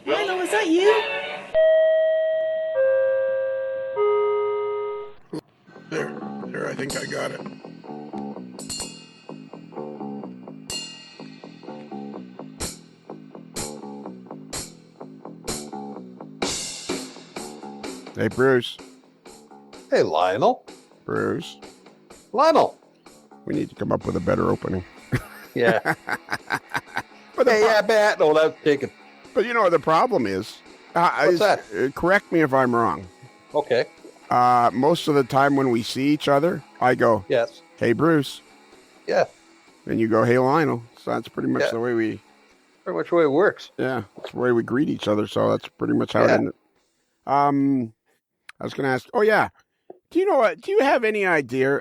Lionel, is that you? There, I think I got it. Hey, Bruce. Hey, Lionel. Bruce. Lionel. We need to come up with a better opening. Yeah. But Bat. No, that's taken. But you know what the problem is? What's that? Correct me if I'm wrong. Okay. Most of the time when we see each other, I go, yes. Hey, Bruce. Yeah. And you go, hey, Lionel. So that's pretty much the way we... Pretty much the way it works. Yeah, that's the way we greet each other. So that's pretty much how it ended. I was going to ask, do you know what? Do you have any idea?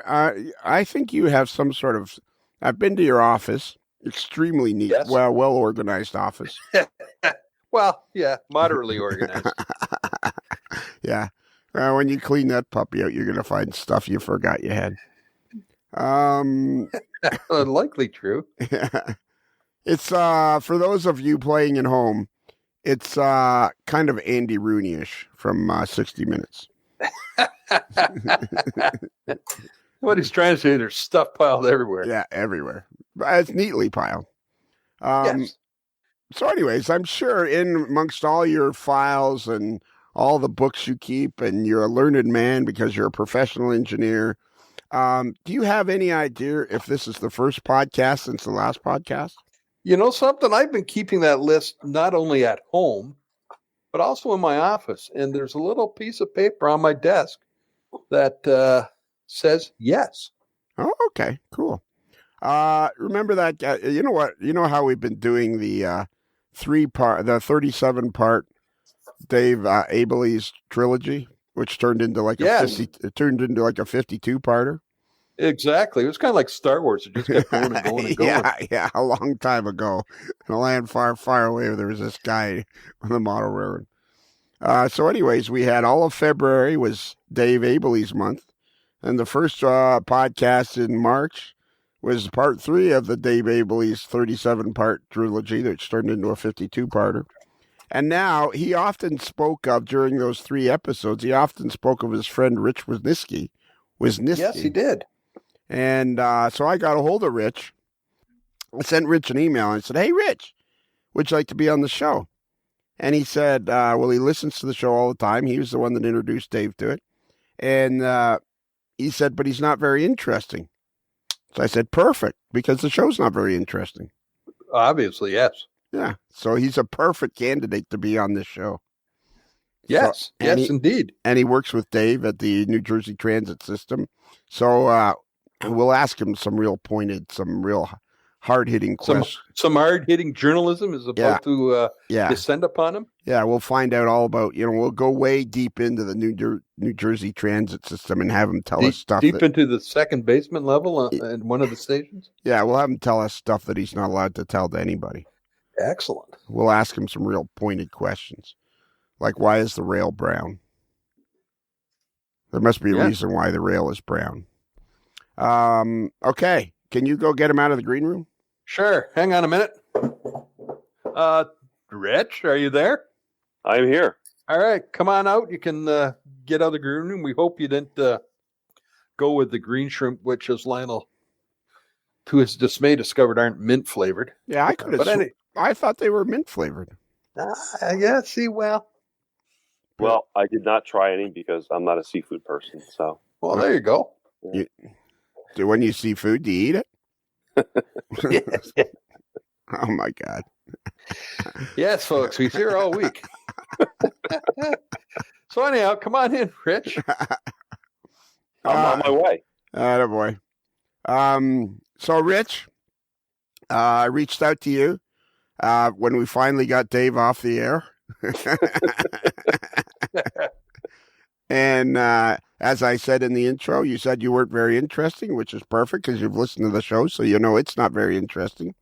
I think you have some sort of... I've been to your office. Extremely neat. Yes. Well-organized office. Well, yeah, moderately organized. Yeah. When you clean that puppy out, you're going to find stuff you forgot you had. Likely true. Yeah. It's, for those of you playing at home, it's kind of Andy Rooney-ish from 60 Minutes. What he's trying to say, there's stuff piled everywhere. Yeah, everywhere. But it's neatly piled. Yes. So anyways, I'm sure in amongst all your files and all the books you keep, and you're a learned man because you're a professional engineer, do you have any idea if this is the first podcast since the last podcast? You know something? I've been keeping that list not only at home, but also in my office. And there's a little piece of paper on my desk that says yes. Oh, okay, cool. Remember that? You know what? You know how we've been doing the 37-part Dave Abeles trilogy, which turned into like a 52-parter. Exactly. It was kind of like Star Wars. It just kept going and going and going. Yeah, a long time ago. In a land far, far away, there was this guy on the model railroad. So anyways, we had all of February was Dave Abeles month. And the first podcast in March was part 3 of the Dave Abeles 37-part trilogy that turned into a 52-parter. And now he often spoke of, during those 3 episodes, he often spoke of his friend Rich Wisneski. Yes, he did. And so I got a hold of Rich. I sent Rich an email and I said, hey, Rich, would you like to be on the show? And he said, well, he listens to the show all the time. He was the one that introduced Dave to it. And he said, but he's not very interesting. So I said, perfect, because the show's not very interesting. Obviously, yes. Yeah, so he's a perfect candidate to be on this show. Yes, so, indeed. And he works with Dave at the New Jersey Transit System. So we'll ask him some real pointed, some real hard-hitting questions. Some hard-hitting journalism is about to descend upon him? Yeah, we'll find out all about, we'll go way deep into the New Jersey Transit System and have him tell us stuff. Deep into the second basement level at one of the stations? Yeah, we'll have him tell us stuff that he's not allowed to tell to anybody. Excellent. We'll ask him some real pointed questions. Like, why is the rail brown? There must be a reason why the rail is brown. Okay. Can you go get him out of the green room? Sure. Hang on a minute. Rich, are you there? I'm here. All right. Come on out. You can get out of the green room. We hope you didn't go with the green shrimp, which, as Lionel, to his dismay, discovered aren't mint flavored. Yeah, I could have. I thought they were mint flavored. Yeah, see, well, I did not try any because I'm not a seafood person. So, well, there you go. When you see food, do you eat it? Oh my God! Yes, folks, we're here all week. So anyhow, come on in, Rich. I'm on my way. Attaboy. So Rich, I reached out to you when we finally got Dave off the air. And as I said in the intro, you said you weren't very interesting, which is perfect because you've listened to the show, so you know it's not very interesting.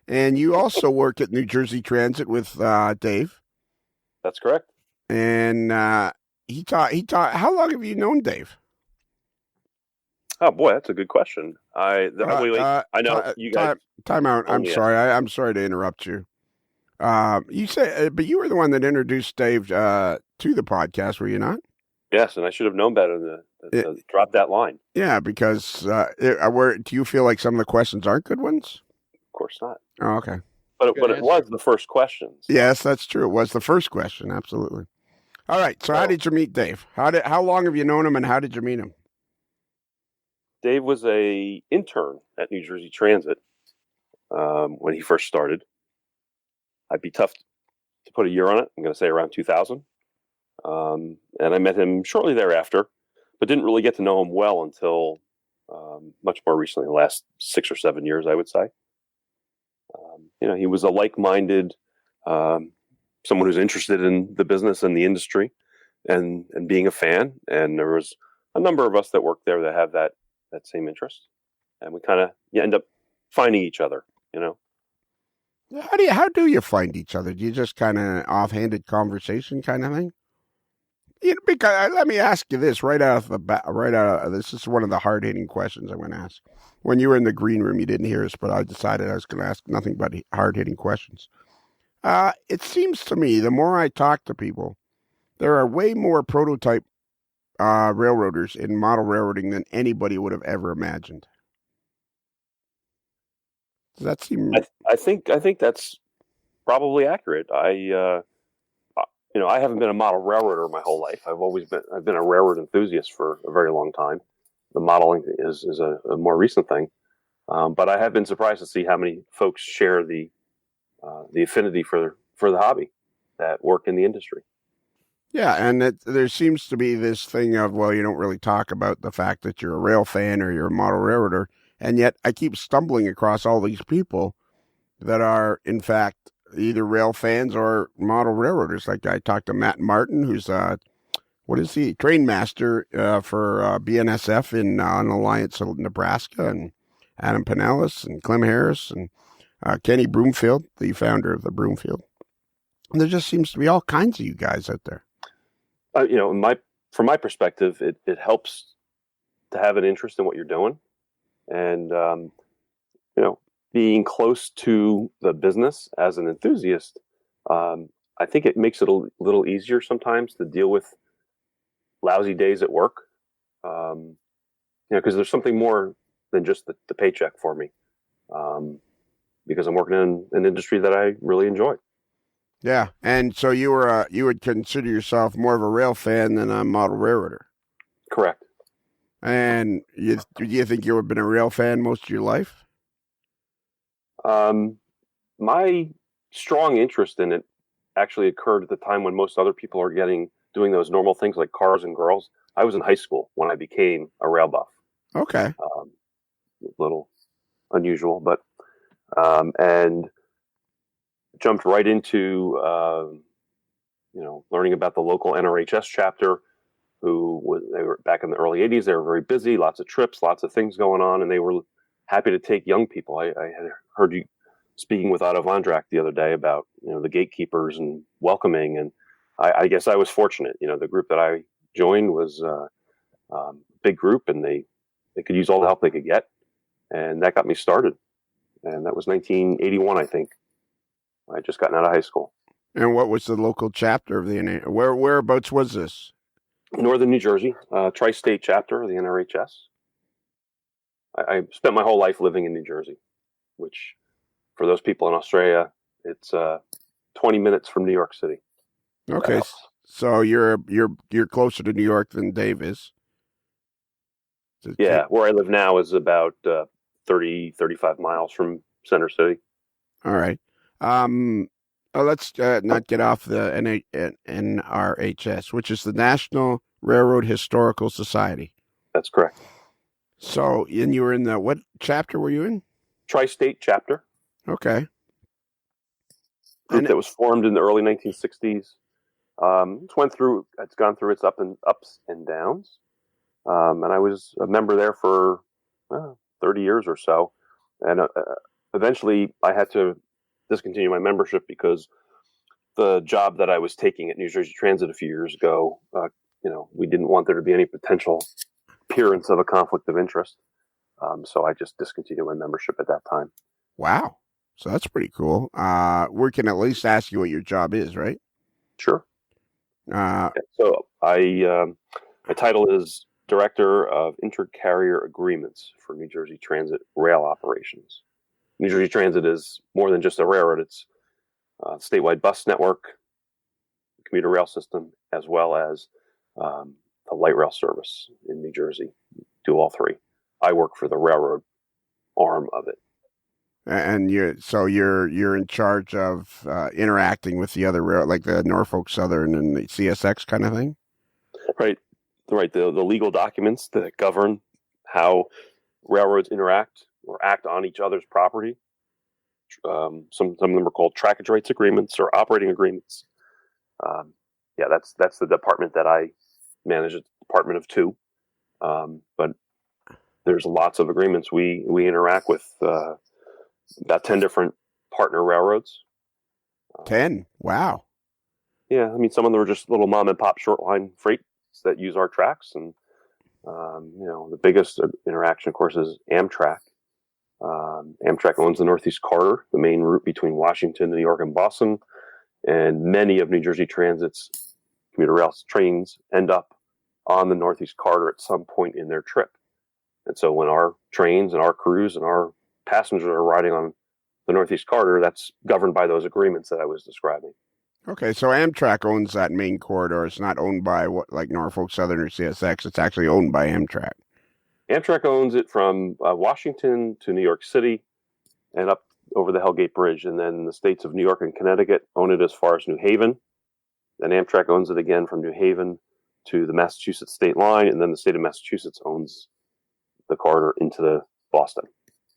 And you also work at New Jersey Transit with Dave. That's correct. And he taught. How long have you known Dave? Oh boy, that's a good question. Wait, I know you guys. Time out. I'm sorry. I'm sorry to interrupt you. You say, but you were the one that introduced Dave to the podcast, were you not? Yes, and I should have known better to drop that line. Yeah, because do you feel like some of the questions aren't good ones? Of course not. Oh, okay. But it was the first question. So. Yes, that's true. It was the first question. Absolutely. All right. So how did you meet Dave? How long have you known him, and how did you meet him? Dave was a intern at New Jersey Transit when he first started. I'd be tough to put a year on it. I'm going to say around 2000. And I met him shortly thereafter, but didn't really get to know him well until much more recently, the last 6 or 7 years, I would say. He was a like-minded, someone who's interested in the business and the industry and being a fan. And there was a number of us that worked there that have that same interest. And we kind of end up finding each other, How do you find each other? Do you just kind of offhanded conversation kind of thing? Because let me ask you this right out of the bat. This is one of the hard hitting questions I'm going to ask. When you were in the green room, you didn't hear us, but I decided I was going to ask nothing but hard hitting questions. It seems to me the more I talk to people, there are way more prototype railroaders in model railroading than anybody would have ever imagined. Does that seem? I think that's probably accurate. I haven't been a model railroader my whole life. I've been a railroad enthusiast for a very long time. The modeling is a more recent thing, but I have been surprised to see how many folks share the affinity for the hobby that work in the industry. Yeah, and there seems to be this thing of, well, you don't really talk about the fact that you're a rail fan or you're a model railroader, and yet I keep stumbling across all these people that are, in fact, either rail fans or model railroaders. Like I talked to Matt Martin, who's train master for BNSF in Alliance, Nebraska, and Adam Pinellas and Clem Harris and Kenny Broomfield, the founder of the Broomfield. And there just seems to be all kinds of you guys out there. From my perspective, it helps to have an interest in what you're doing, and being close to the business as an enthusiast. I think it makes it a little easier sometimes to deal with lousy days at work, because there's something more than just the paycheck for me, because I'm working in an industry that I really enjoy. Yeah, and so you would consider yourself more of a rail fan than a model railroader. Correct. And do you think you have been a rail fan most of your life? My strong interest in it actually occurred at the time when most other people are doing those normal things like cars and girls. I was in high school when I became a rail buff. Okay. A little unusual, but and jumped right into learning about the local NRHS chapter. They were back in the early 80s. They were very busy, lots of trips, lots of things going on, and they were happy to take young people. I had heard you speaking with Otto Vondrak the other day about the gatekeepers and welcoming, and I guess I was fortunate. The group that I joined was a big group, and they could use all the help they could get, and that got me started. And that was 1981, I think. I had just gotten out of high school. And what was the local chapter of the NRHS? Whereabouts was this? Northern New Jersey, tri-state chapter of the NRHS. I spent my whole life living in New Jersey, which for those people in Australia, it's 20 minutes from New York City. Okay, so you're closer to New York than Dave is. Yeah, where I live now is about 35 miles from Center City. All right. Let's not get off the NRHS, which is the National Railroad Historical Society. That's correct. So, and you were in what chapter were you in? Tri-state chapter. Okay. Group that was formed in the early 1960s. It's gone through its ups and downs. And I was a member there for 30 years or so. And eventually I had to discontinue my membership because the job that I was taking at New Jersey Transit a few years ago, we didn't want there to be any potential appearance of a conflict of interest. So I just discontinued my membership at that time. Wow. So that's pretty cool. We can at least ask you what your job is, right? Sure. So my title is Director of Intercarrier Agreements for New Jersey Transit Rail Operations. New Jersey Transit is more than just a railroad. It's a statewide bus network, commuter rail system, as well as the light rail service in New Jersey. Do all three. I work for the railroad arm of it. And you're in charge of interacting with the other rail, like the Norfolk Southern and the CSX kind of thing? Right. The legal documents that govern how railroads interact or act on each other's property. Some of them are called trackage rights agreements or operating agreements. That's the department that I manage, a department of two. But there's lots of agreements. We interact with about 10 different partner railroads. 10? Wow. Yeah, I mean, some of them are just little mom and pop short line freight that use our tracks, and the biggest interaction, of course, is Amtrak. Amtrak owns the Northeast Corridor, the main route between Washington, New York, and Boston, and many of New Jersey Transit's commuter rail trains end up on the Northeast Corridor at some point in their trip. And so when our trains and our crews and our passengers are riding on the Northeast Corridor, that's governed by those agreements that I was describing. Okay, so Amtrak owns that main corridor. It's not owned by like Norfolk Southern or CSX. It's actually owned by Amtrak. Amtrak owns it from Washington to New York City and up over the Hellgate Bridge. And then the states of New York and Connecticut own it as far as New Haven. Then Amtrak owns it again from New Haven to the Massachusetts state line. And then the state of Massachusetts owns the corridor into the Boston.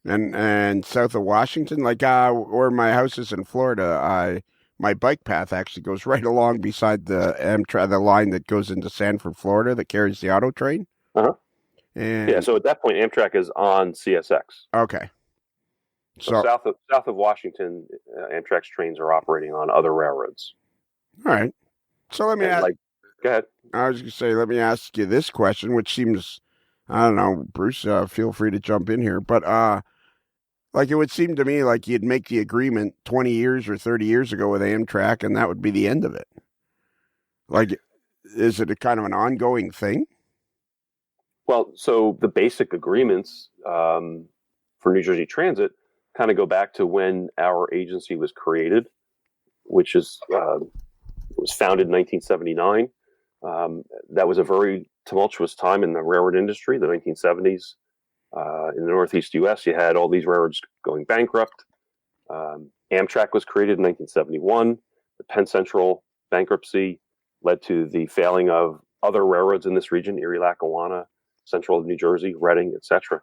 And south of Washington, like where my house is in Florida, my bike path actually goes right along beside the Amtrak, the line that goes into Sanford, Florida, that carries the auto train. Uh-huh. And yeah, so at that point, Amtrak is on CSX. Okay. So south of Washington, Amtrak's trains are operating on other railroads. All right. So let me ask. Go ahead. I was going to say, let me ask you this question, which seems, I don't know, Bruce, feel free to jump in here, but it would seem to me like you'd make the agreement 20 years or 30 years ago with Amtrak, and that would be the end of it. Like, is it a kind of an ongoing thing? Well, so the basic agreements for New Jersey Transit kind of go back to when our agency was created, which is was founded in 1979. That was a very tumultuous time in the railroad industry, the 1970s. In the Northeast U.S., you had all these railroads going bankrupt. Amtrak was created in 1971. The Penn Central bankruptcy led to the failing of other railroads in this region, Erie, Lackawanna, Central New Jersey, Reading, etc.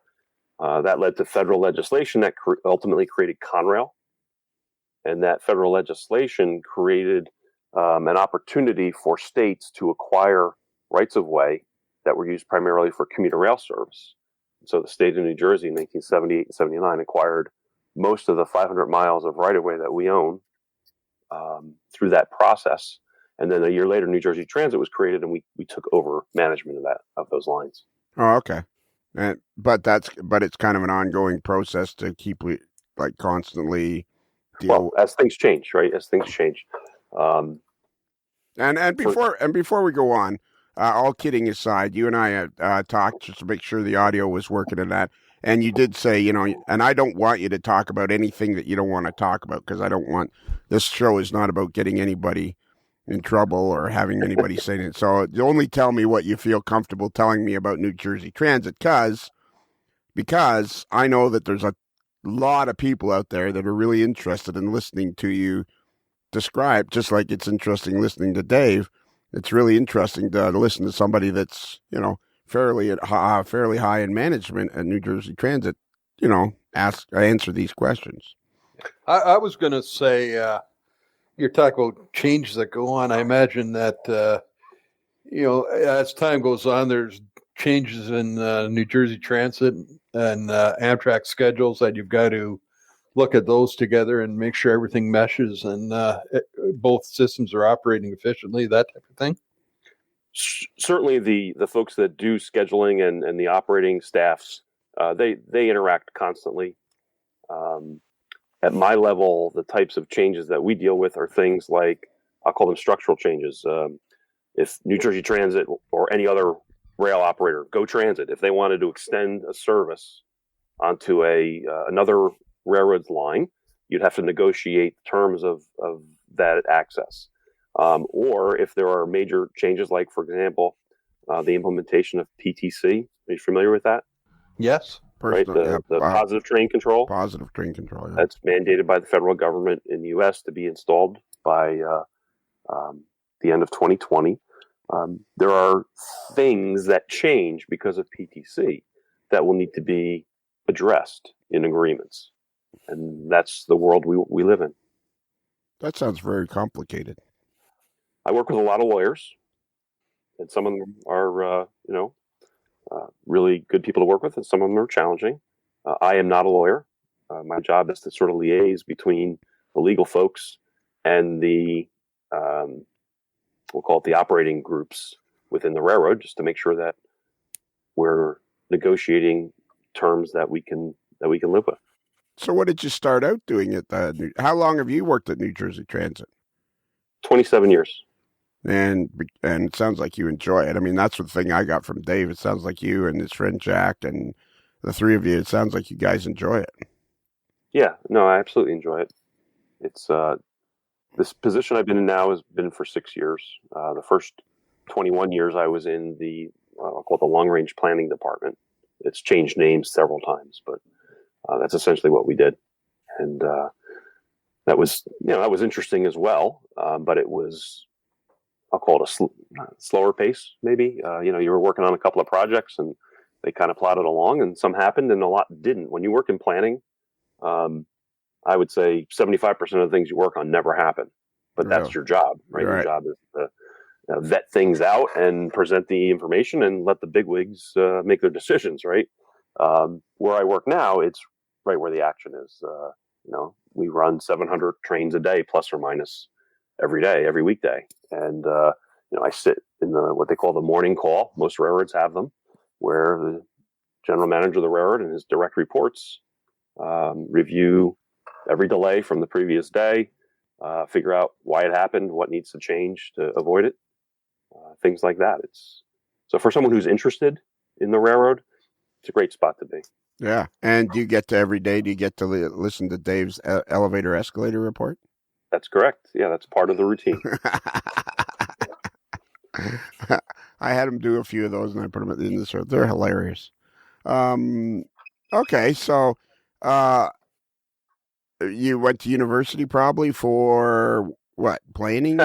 That led to federal legislation that ultimately created Conrail. And that federal legislation created an opportunity for states to acquire rights of way that were used primarily for commuter rail service. So the state of New Jersey in 1978 and 79 acquired most of the 500 miles of right-of-way that we own through that process. And then a year later, New Jersey Transit was created, and we took over management of those lines. Oh, okay. But it's kind of an ongoing process to keep like constantly Well, as things change, right? As things change. And before we go on, all kidding aside, you and I had talked just to make sure the audio was working and that. And you did say, and I don't want you to talk about anything that you don't want to talk about, because I don't want, this show is not about getting anybody in trouble or having anybody saying it. So only tell me what you feel comfortable telling me about New Jersey Transit, because I know that there's a lot of people out there that are really interested in listening to you describe, just like it's interesting listening to Dave. It's really interesting to listen to somebody that's, fairly high in management at New Jersey Transit, answer these questions. I was going to say, you're talking about changes that go on. I imagine that, as time goes on, there's changes in New Jersey Transit and Amtrak schedules that you've got to look at those together and make sure everything meshes and both systems are operating efficiently, that type of thing. certainly the folks that do scheduling and the operating staffs, they interact constantly. At my level, the types of changes that we deal with are things like, I'll call them structural changes. If New Jersey Transit or any other rail operator, Go Transit, if they wanted to extend a service onto another railroad's line, you'd have to negotiate terms of that access. Or if there are major changes, like, for example, the implementation of PTC. Are you familiar with that? Yes. Personal, The positive train control. Positive train control. Yeah. That's mandated by the federal government in the U.S. to be installed by the end of 2020. There are things that change because of PTC that will need to be addressed in agreements. And that's the world we live in. That sounds very complicated. I work with a lot of lawyers, and some of them are, really good people to work with, and some of them are challenging. I am not a lawyer. My job is to sort of liaise between the legal folks and the, we'll call it the operating groups within the railroad, just to make sure that we're negotiating terms that we can live with. So what did you start out doing at how long have you worked at New Jersey Transit? 27 years. And it sounds like you enjoy it. I mean, that's the thing I got from Dave. It sounds like you and his friend Jack and the three of you, it sounds like you guys enjoy it. Yeah, no, I absolutely enjoy it. It's this position I've been in now has been for 6 years. The first 21 years I was in I'll call it the long range planning department. It's changed names several times, but that's essentially what we did. And that was interesting as well. But it was, I'll call it a slower pace, maybe. You were working on a couple of projects and they kind of plodded along, and some happened and a lot didn't. When you work in planning, I would say 75% of the things you work on never happen, but that's your job, right? Your job is to vet things out and present the information and let the bigwigs make their decisions, right? Where I work now, it's right where the action is. We run 700 trains a day, plus or minus, every day, every weekday. And, I sit in what they call the morning call. Most railroads have them, where the general manager of the railroad and his direct reports review every delay from the previous day, figure out why it happened, what needs to change to avoid it, things like that. So for someone who's interested in the railroad, it's a great spot to be. Yeah. And do you get to listen to Dave's elevator escalator report? That's correct. Yeah, that's part of the routine. I had him do a few of those, and I put them at the end of the show. They're hilarious. Okay, so you went to university probably for what, planning?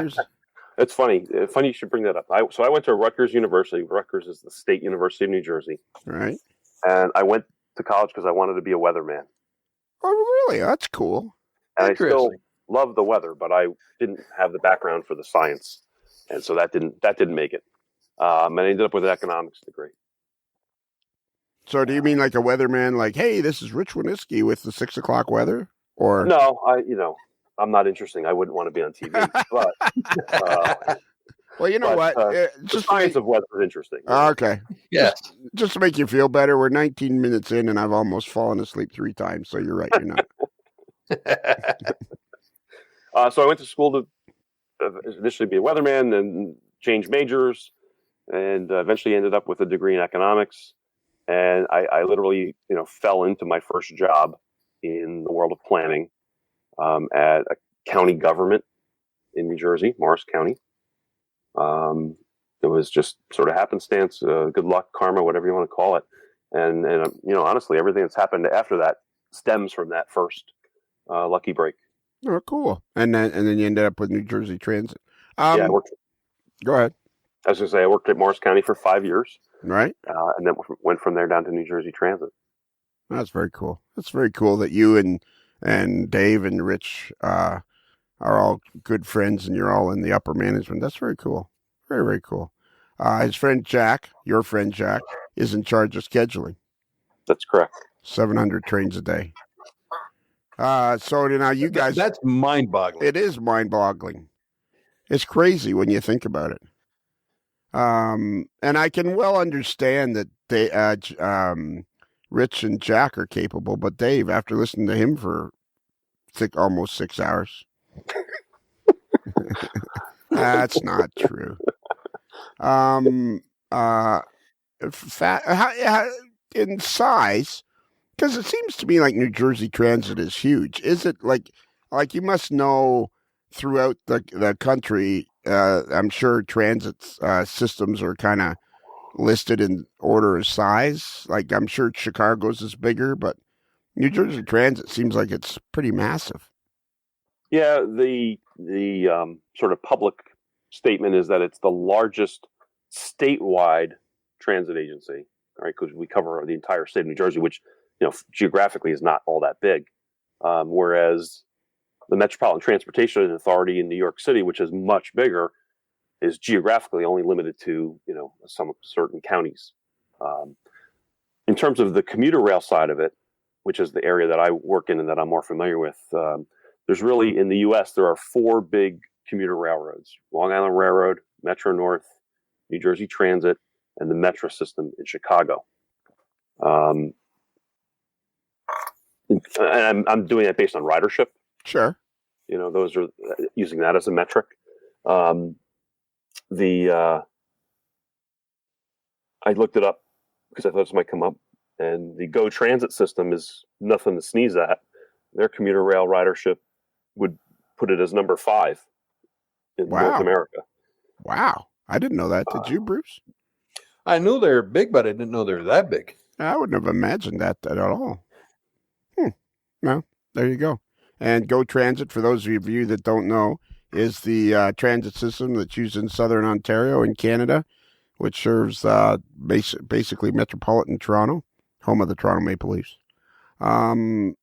It's funny. Funny you should bring that up. So I went to Rutgers University. Rutgers is the state university of New Jersey. Right. And I went to college because I wanted to be a weatherman. Oh, really? That's cool. And I still love the weather, but I didn't have the background for the science, and so that didn't make it. And I ended up with an economics degree. So do you mean like a weatherman, like, hey, this is Rich Wisneski with the 6 o'clock weather? Or no, I'm not interesting. I wouldn't want to be on TV, but well, you know what? The science of weather is interesting. Okay. Yes. Just to make you feel better, we're 19 minutes in, and I've almost fallen asleep 3 times. So you're right. You're not. So I went to school to initially be a weatherman, then change majors, and eventually ended up with a degree in economics. And I literally, fell into my first job in the world of planning at a county government in New Jersey, Morris County. It was just sort of happenstance, good luck, karma, whatever you want to call it. And honestly, everything that's happened after that stems from that first lucky break. Oh, cool. And then you ended up with New Jersey Transit. I worked. Go ahead. I was going to say, I worked at Morris County for 5 years. Right. And then went from there down to New Jersey Transit. That's very cool. That's very cool that you and Dave and Rich are all good friends, and you're all in the upper management. That's very cool. Very, very cool. His friend Jack, your friend Jack, is in charge of scheduling. That's correct. 700 trains a day. So now you guys... That's mind-boggling. It is mind-boggling. It's crazy when you think about it. And I can well understand that Rich and Jack are capable, but Dave, after listening to him for almost 6 hours, that's not true. In size, because it seems to me like New Jersey Transit is huge. Is it like you must know throughout the country? I'm sure transit systems are kind of listed in order of size. Like I'm sure Chicago's is bigger, but New Jersey Transit seems like it's pretty massive. Yeah, the sort of public statement is that it's the largest statewide transit agency, right? Because we cover the entire state of New Jersey, which geographically is not all that big. Whereas the Metropolitan Transportation Authority in New York City, which is much bigger, is geographically only limited to some certain counties. In terms of the commuter rail side of it, which is the area that I work in and that I'm more familiar with, there's really, in the U.S., there are 4 big commuter railroads: Long Island Railroad, Metro North, New Jersey Transit, and the Metro system in Chicago. And I'm doing that based on ridership. Sure. Those are using that as a metric. I looked it up because I thought this might come up, and the Go Transit system is nothing to sneeze at. Their commuter rail ridership would put it as number 5 in North America. Wow. I didn't know that. Did you, Bruce? I knew they were big, but I didn't know they were that big. I wouldn't have imagined that at all. Well, there you go. And Go Transit, for those of you that don't know, is the transit system that's used in southern Ontario in Canada, which serves basically metropolitan Toronto, home of the Toronto Maple Leafs. And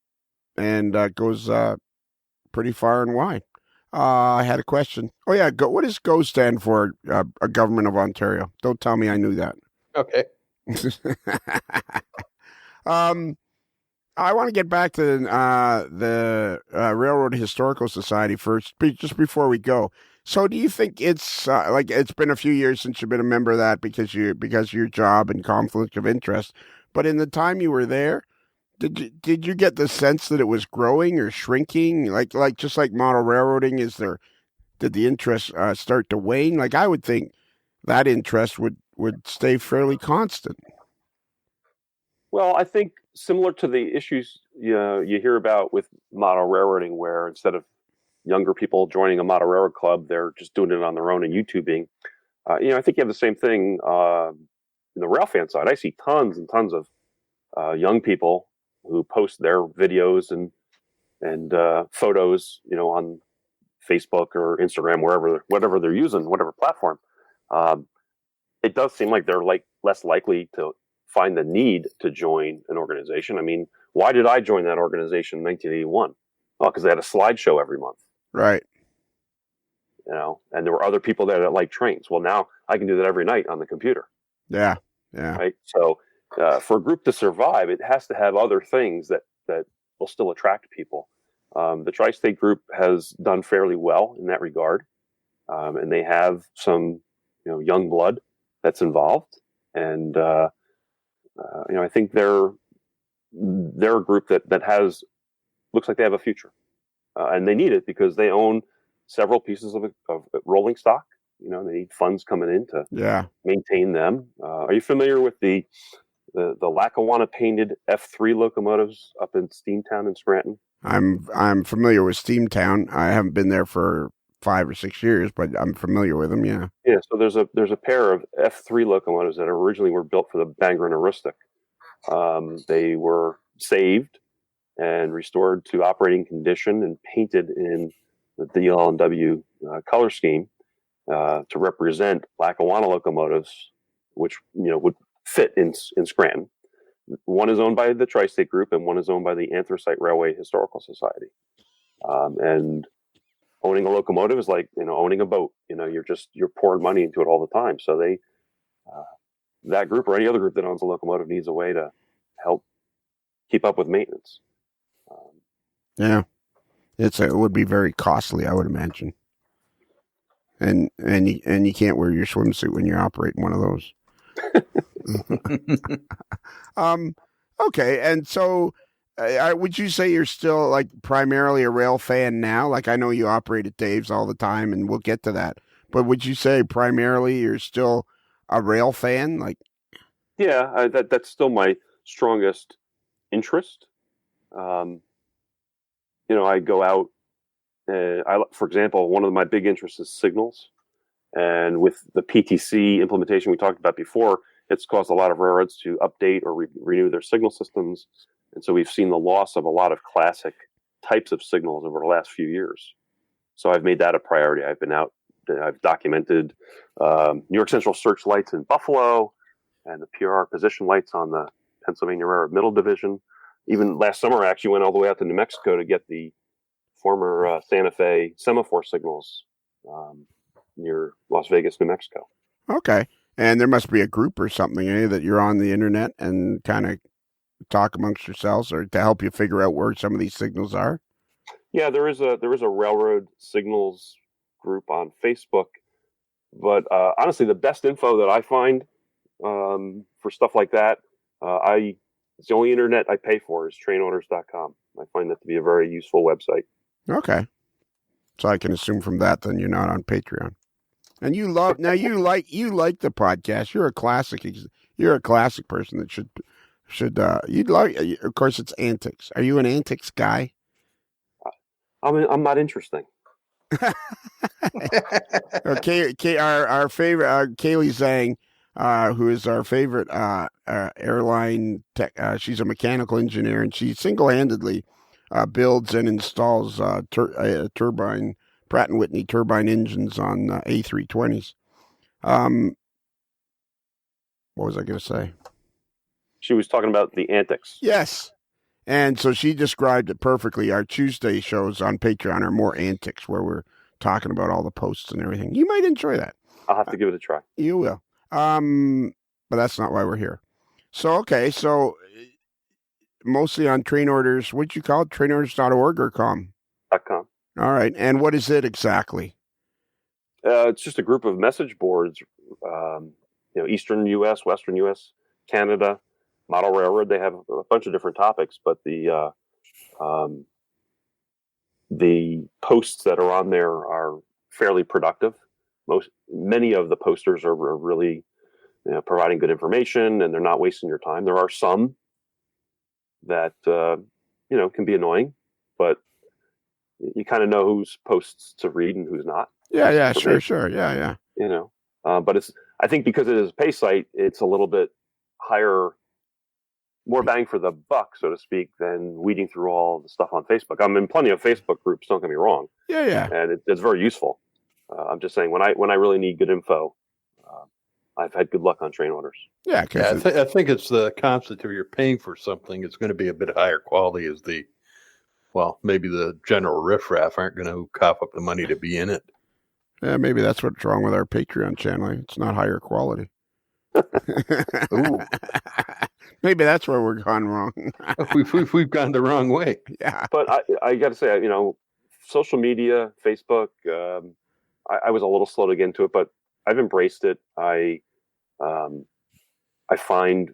goes pretty far and wide. I had a question. Oh, yeah. What does GO stand for? A Government of Ontario. Don't tell me I knew that. Okay. I want to get back to the Railroad Historical Society first, just before we go. So, do you think it's it's been a few years since you've been a member of that because of your job and conflict of interest? But in the time you were there, did you get the sense that it was growing or shrinking? Like just like model railroading, did the interest start to wane? Like I would think that interest would stay fairly constant. Well, I think similar to the issues you hear about with model railroading, where instead of younger people joining a model railroad club, they're just doing it on their own and YouTubing. I think you have the same thing in the rail fan side. I see tons and tons of young people who post their videos and photos, on Facebook or Instagram, whatever they're using, whatever platform. It does seem like they're less likely to find the need to join an organization. I mean, why did I join that organization in 1981? Well, because they had a slideshow every month. Right. And there were other people there that liked trains. Well, now I can do that every night on the computer. Yeah. Yeah. Right. So for a group to survive, it has to have other things that will still attract people. The Tri-State Group has done fairly well in that regard. And they have some, young blood that's involved. And, I think they're a group that looks like they have a future, and they need it because they own several pieces of rolling stock. They need funds coming in to maintain them. Are you familiar with the Lackawanna painted F3 locomotives up in Steamtown in Scranton? I'm familiar with Steamtown. I haven't been there for 5 or 6 years, but I'm familiar with them. Yeah. Yeah. So there's a pair of F3 locomotives that originally were built for the Bangor and Aroostook. They were saved and restored to operating condition and painted in the DL&W color scheme to represent Lackawanna locomotives, which would fit in Scranton. One is owned by the Tri-State Group, and one is owned by the Anthracite Railway Historical Society. And owning a locomotive is like owning a boat. You're pouring money into it all the time. So that group or any other group that owns a locomotive needs a way to help keep up with maintenance. Yeah, it would be very costly, I would imagine. and you can't wear your swimsuit when you're operating one of those. Okay, and so would you say you're still like primarily a rail fan now? Like I know you operate at Dave's all the time, and we'll get to that. But would you say primarily you're still a rail fan? Like, Yeah, that's still my strongest interest. I go out. For example, one of my big interests is signals, and with the PTC implementation we talked about before, it's caused a lot of railroads to update or renew their signal systems, and so we've seen the loss of a lot of classic types of signals over the last few years. So I've made that a priority. I've been out. I've documented New York Central search lights in Buffalo and the PRR position lights on the Pennsylvania Railroad Middle Division. Even last summer, I actually went all the way out to New Mexico to get the former Santa Fe semaphore signals near Las Vegas, New Mexico. okay, and there must be a group or something that you're on the internet and kind of talk amongst yourselves, or to help you figure out where some of these signals are. Yeah, there is a railroad signals group on Facebook, but honestly, the best info that I find for stuff like that, it's the only internet I pay for is trainorders.com. I find that to be a very useful website. Okay, so I can assume from that then you're not on Patreon, and you like the podcast. You're a classic. You're a classic person that should you'd like. Of course, it's antics. Are you an antics guy? I'm not interesting. Okay, our favorite Kaylee Zhang, who is our favorite airline tech. She's a mechanical engineer, and she single-handedly builds and installs turbine Pratt and Whitney turbine engines on A320s. What was I going to say? She was talking about the antics. Yes. And so she described it perfectly. Our Tuesday shows on Patreon are more antics, where we're talking about all the posts and everything. You might enjoy that. I'll have to give it a try. You will. But that's not why we're here. So, okay. So mostly on train orders. What'd you call it? Trainorders.org or com? .com. All right. And what is it exactly? It's just a group of message boards, Eastern U.S., Western U.S., Canada, model railroad. They have a bunch of different topics, but the posts that are on there are fairly productive. Many of the posters are really providing good information, and they're not wasting your time. There are some that can be annoying, but you kind of know whose posts to read and who's not. Yeah, sure. Yeah. But I think because it is a pay site, it's a little bit higher, more bang for the buck, so to speak, than weeding through all the stuff on Facebook. I'm in plenty of Facebook groups, don't get me wrong. Yeah. And it's very useful. I'm just saying, when I really need good info, I've had good luck on train orders. Yeah, I think it's the concept of you're paying for something. It's going to be a bit higher quality as maybe the general riffraff aren't going to cough up the money to be in it. Yeah, maybe that's what's wrong with our Patreon channel. It's not higher quality. Ooh. Maybe that's where we're gone wrong. we've gone the wrong way. Yeah. But I got to say, social media, Facebook, I was a little slow to get into it, but I've embraced it. I find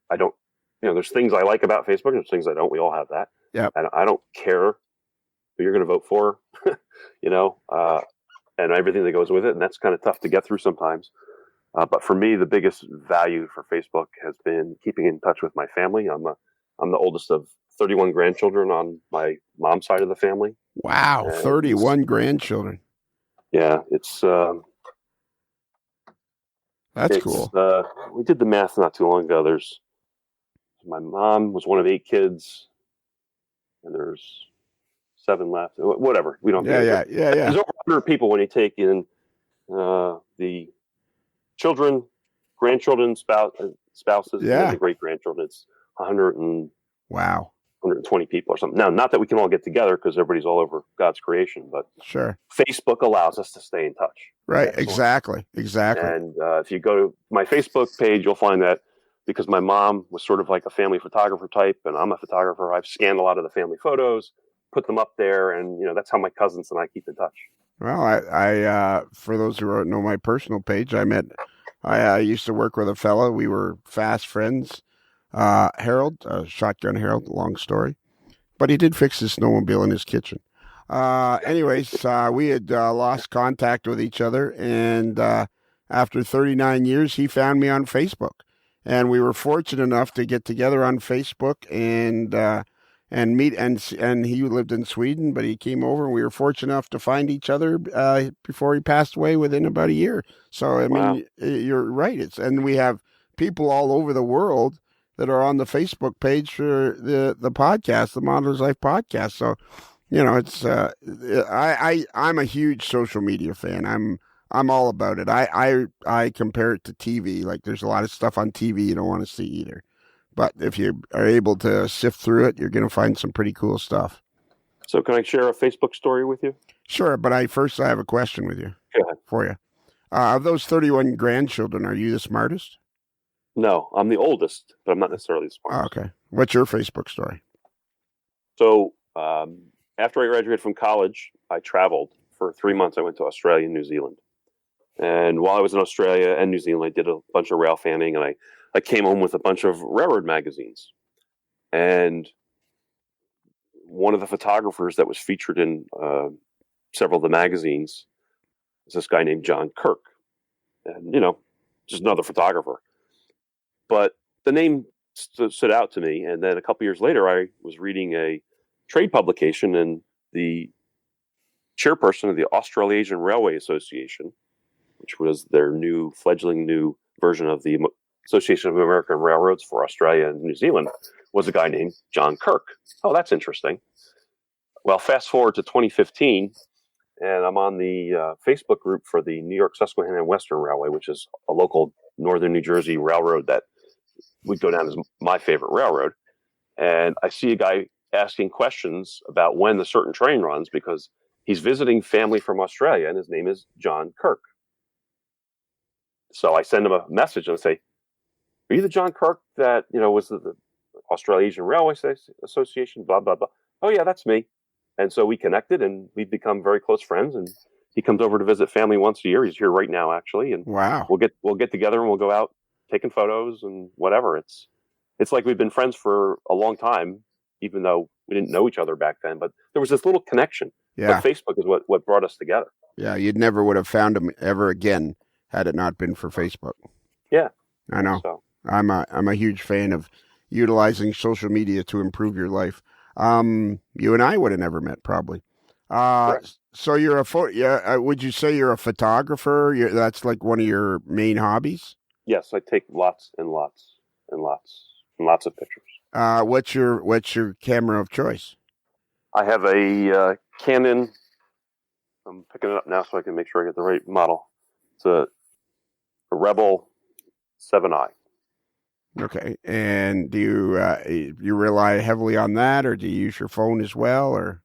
I don't, there's things I like about Facebook. There's things I don't. We all have that. Yeah. And I don't care who you're going to vote for, and everything that goes with it. And that's kind of tough to get through sometimes. But for me, the biggest value for Facebook has been keeping in touch with my family. I'm the oldest of 31 grandchildren on my mom's side of the family. Wow, and 31 grandchildren. Yeah, it's cool. We did the math not too long ago. My mom was one of 8 kids, and there's 7 left. Whatever. We don't. Yeah. There's over 100 people when you take in the children, grandchildren, spouses, and the great grandchildren. It's 120 people or something. Now, not that we can all get together because everybody's all over God's creation, but sure, Facebook allows us to stay in touch. Right. Exactly. And if you go to my Facebook page, you'll find that because my mom was sort of like a family photographer type, and I'm a photographer, I've scanned a lot of the family photos, put them up there, and that's how my cousins and I keep in touch. Well, for those who don't know my personal page, I used to work with a fella. We were fast friends. Harold, Shotgun Harold, long story. But he did fix his snowmobile in his kitchen. Anyways, we had lost contact with each other, and after 39 years, he found me on Facebook, and we were fortunate enough to get together on Facebook and meet. And he lived in Sweden, but he came over, and we were fortunate enough to find each other before he passed away within about a year. So I mean, you're right. And we have people all over the world that are on the Facebook page for the podcast, the Modelers Life podcast. So, it's I'm a huge social media fan. I'm all about it. I compare it to TV. Like there's a lot of stuff on TV you don't want to see either. But if you are able to sift through it, you're going to find some pretty cool stuff. So can I share a Facebook story with you? Sure, but I have a question with you. Go ahead. For you. Of those 31 grandchildren, are you the smartest? No, I'm the oldest, but I'm not necessarily the smartest. Okay. What's your Facebook story? So after I graduated from college, I traveled for 3 months. I went to Australia and New Zealand. And while I was in Australia and New Zealand, I did a bunch of rail fanning, and I came home with a bunch of railroad magazines. And one of the photographers that was featured in several of the magazines is this guy named John Kirk. And, just another photographer. But the name stood out to me. And then a couple years later, I was reading a trade publication, and the chairperson of the Australasian Railway Association, which was their fledgling new version of the Association of American Railroads for Australia and New Zealand, was a guy named John Kirk. Oh, that's interesting. Well, fast forward to 2015, and I'm on the Facebook group for the New York Susquehanna Western Railway, which is a local northern New Jersey railroad that would go down as my favorite railroad. And I see a guy asking questions about when the certain train runs because he's visiting family from Australia, and his name is John Kirk. So I send him a message and I say, "Are you the John Kirk that, was the Australasian Railway Association, blah, blah, blah?" "Oh, yeah, that's me." And so we connected, and we've become very close friends. And he comes over to visit family once a year. He's here right now, actually. And wow, we'll get together and we'll go out taking photos and whatever. It's like we've been friends for a long time, even though we didn't know each other back then. But there was this little connection. Yeah. But Facebook is what brought us together. Yeah, you'd never would have found him ever again had it not been for Facebook. Yeah, I know. So. I'm a huge fan of utilizing social media to improve your life. You and I would have never met, probably. So you're would you say you're a photographer? That's like one of your main hobbies? Yes, I take lots and lots and lots and lots of pictures. What's your camera of choice? I have a Canon. I'm picking it up now so I can make sure I get the right model. It's a Rebel 7i. Okay, and do you rely heavily on that, or do you use your phone as well, or?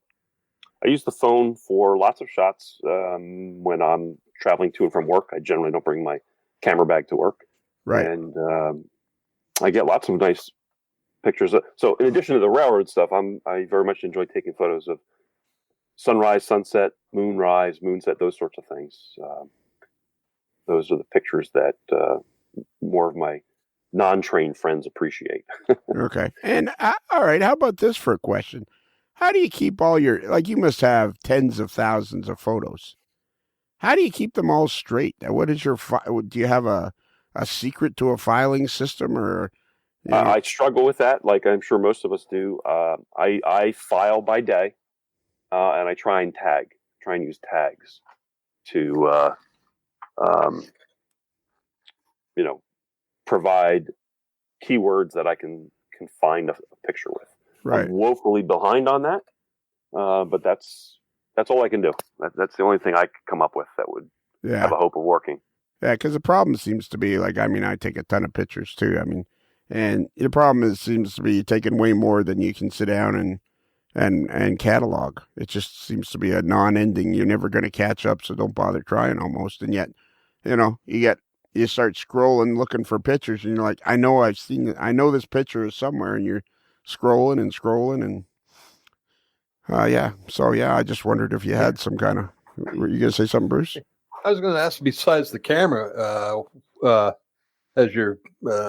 I use the phone for lots of shots. When I'm traveling to and from work, I generally don't bring my camera bag to work. Right. And I get lots of nice pictures. So in addition to the railroad stuff, I very much enjoy taking photos of sunrise, sunset, moonrise, moonset, those sorts of things. Those are the pictures that more of my non-trained friends appreciate. Okay. And all right, how about this for a question? How do you keep all you must have tens of thousands of photos. How do you keep them all straight? What is do you have a secret to a filing system, or? I struggle with that, like I'm sure most of us do. I file by day, and I try and use tags to, provide keywords that I can find a picture with. Right. I'm woefully behind on that, but that's all I can do. That's the only thing I could come up with that would have a hope of working. Yeah, because the problem seems to be I take a ton of pictures too. And the problem seems to be taking way more than you can sit down and catalog. It just seems to be a non-ending. You're never going to catch up, so don't bother trying almost. And yet, you start scrolling looking for pictures, and you're like, I know I've seen it. I know this picture is somewhere, and you're scrolling and. Yeah. So, I just wondered if you had some kind of Were you going to say something, Bruce? I was going to ask, besides the camera, as your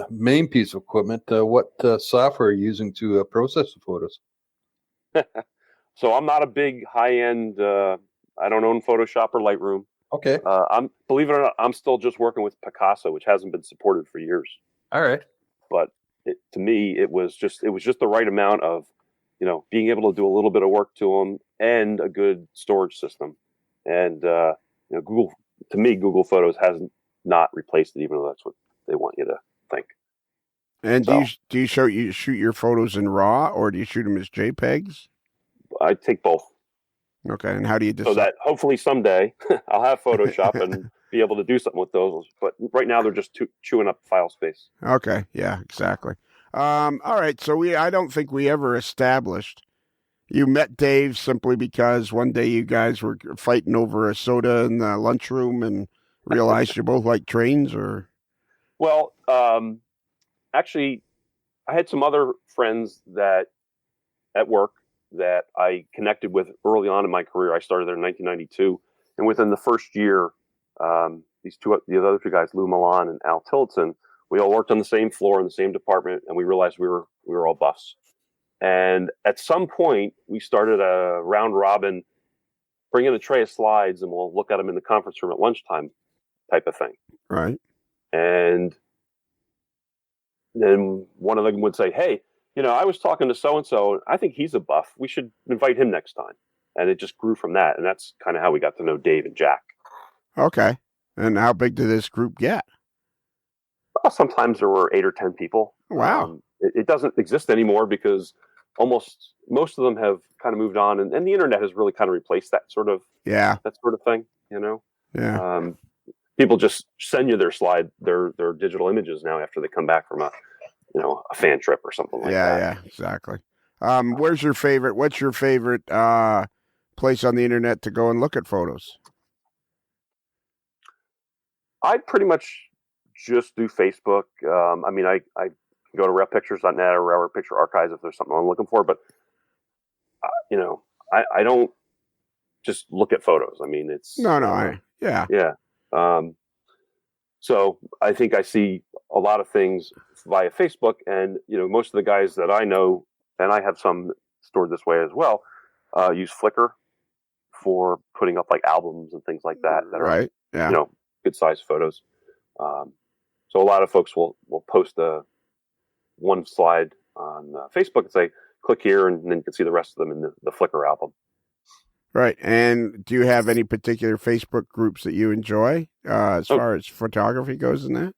main piece of equipment, what software are you using to process the photos? So I'm not a big high-end. I don't own Photoshop or Lightroom. Okay. Believe it or not, I'm still just working with Picasso, which hasn't been supported for years. All right. But to me, it was just the right amount of, being able to do a little bit of work to them and a good storage system. And Google Photos hasn't not replaced it, even though that's what they want you to think. And do you shoot your photos in RAW, or do you shoot them as JPEGs? I take both. Okay, and how do you decide? So that hopefully someday I'll have Photoshop and be able to do something with those. But right now they're just chewing up file space. Okay, yeah, exactly. All right, so I don't think we ever established. You met Dave simply because one day you guys were fighting over a soda in the lunchroom and realized you both like trains, or? Well, actually, I had some other friends that at work that I connected with early on in my career. I started there in 1992, and within the first year, the other two guys, Lou Milan and Al Tillotson, we all worked on the same floor in the same department, and we realized we were all buffs. And at some point, we started a round robin, bring in a tray of slides, and we'll look at them in the conference room at lunchtime, type of thing. Right. And then one of them would say, "Hey, I was talking to so-and-so. I think he's a buff. We should invite him next time." And it just grew from that. And that's kind of how we got to know Dave and Jack. Okay. And how big did this group get? Well, sometimes there were 8 or 10 people. Wow. It doesn't exist anymore because most of them have kind of moved on. And the internet has really kind of replaced that sort of thing, Yeah. People just send you their digital images now after they come back from a fan trip or something like that. Yeah, exactly. What's your favorite place on the internet to go and look at photos? I pretty much just do Facebook. I go to RevPictures.net or Rare Picture Archives if there's something I'm looking for, but I don't just look at photos. I mean, it's yeah. So I think I see a lot of things via Facebook, and most of the guys that I know, and I have some stored this way as well, use Flickr for putting up like albums and things like that are right. Yeah. Good size photos. So a lot of folks will post one slide on Facebook and say, "Click here," and then you can see the rest of them in the Flickr album. Right. And do you have any particular Facebook groups that you enjoy as far as photography goes in that?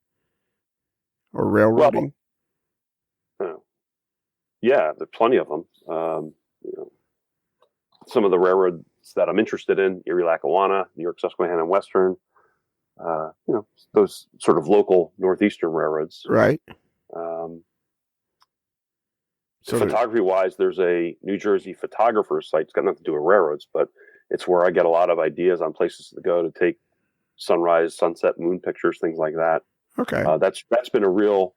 Or railroading? Yeah, there's plenty of them. Some of the railroads that I'm interested in, Erie, Lackawanna, New York, Susquehanna, and Western, those sort of local northeastern railroads. Right. So photography-wise, there's a New Jersey photographer's site. It's got nothing to do with railroads, but it's where I get a lot of ideas on places to go to take sunrise, sunset, moon pictures, things like that. Okay. That's been a real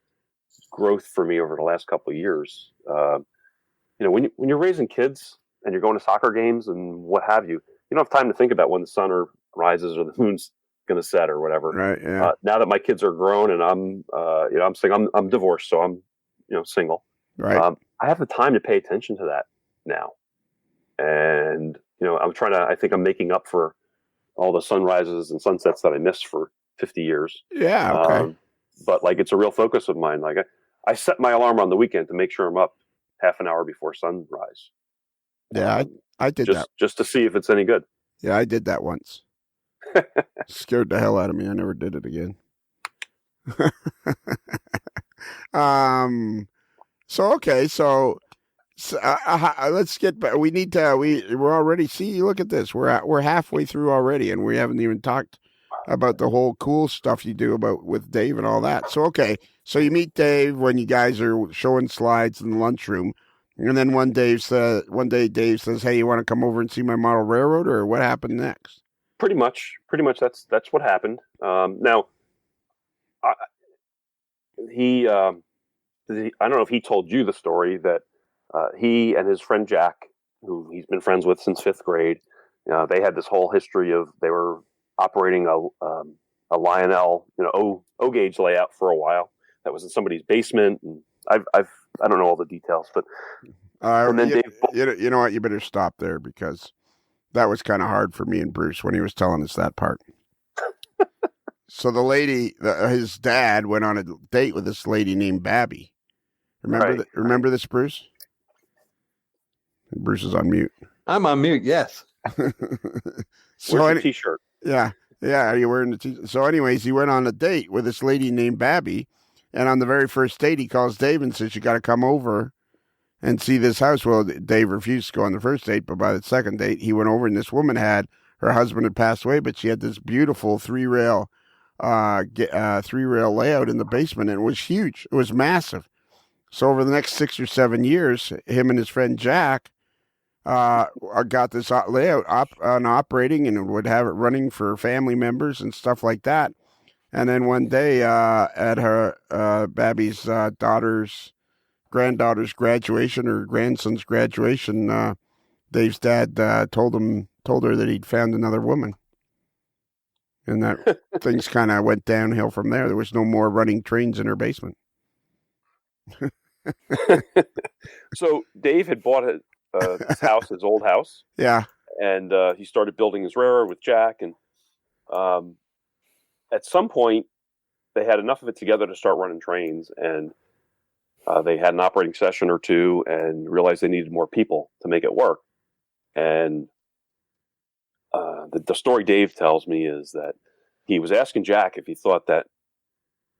growth for me over the last couple of years. When you're raising kids and you're going to soccer games and what have you, you don't have time to think about when the sun rises or the moon's going to set or whatever. Right. Yeah. Now that my kids are grown and I'm single, I'm divorced, so I'm single. Right. I have the time to pay attention to that now, and I think I'm making up for all the sunrises and sunsets that I missed for 50 years. Yeah. Okay. But it's a real focus of mine. I set my alarm on the weekend to make sure I'm up half an hour before sunrise. Yeah, I did that just to see if it's any good. Yeah, I did that once. Scared the hell out of me. I never did it again. Let's get back. We need to. We're already. See, look at this. We're halfway through already, and we haven't even talked about the whole cool stuff you do with Dave and all that. So so you meet Dave when you guys are showing slides in the lunchroom, and then one day Dave says, "Hey, you want to come over and see my model railroad?" Or what happened next? Pretty much. That's what happened. Now, I don't know if he told you the story that he and his friend Jack, who he's been friends with since 5th grade, They had this whole history of they were operating a Lionel, O gauge layout for a while. That was in somebody's basement, and I don't know all the details, but and then Dave, you know what? You better stop there because that was kind of hard for me and Bruce when he was telling us that part. So the lady, his dad, went on a date with this lady named Babby. Remember this, Bruce? Bruce is on mute. I'm on mute. Yes. Where's your T-shirt? Yeah. Are you wearing the T-shirt? So, anyways, he went on a date with this lady named Babby, and on the very first date, he calls Dave and says, "You got to come over and see this house." Well, Dave refused to go on the first date, but by the second date, he went over, and this woman her husband had passed away, but she had this beautiful three-rail layout in the basement, and it was huge. It was massive. So over the next 6 or 7 years, him and his friend Jack got this layout operating, and would have it running for family members and stuff like that. And then one day at her Babby's granddaughter's graduation or grandson's graduation, Dave's dad told her that he'd found another woman. And that things kind of went downhill from there. There was no more running trains in her basement. So Dave had bought his old house. Yeah. And he started building his railroad with Jack. And at some point, they had enough of it together to start running trains. And they had an operating session or two and realized they needed more people to make it work. And the story Dave tells me is that he was asking Jack if he thought that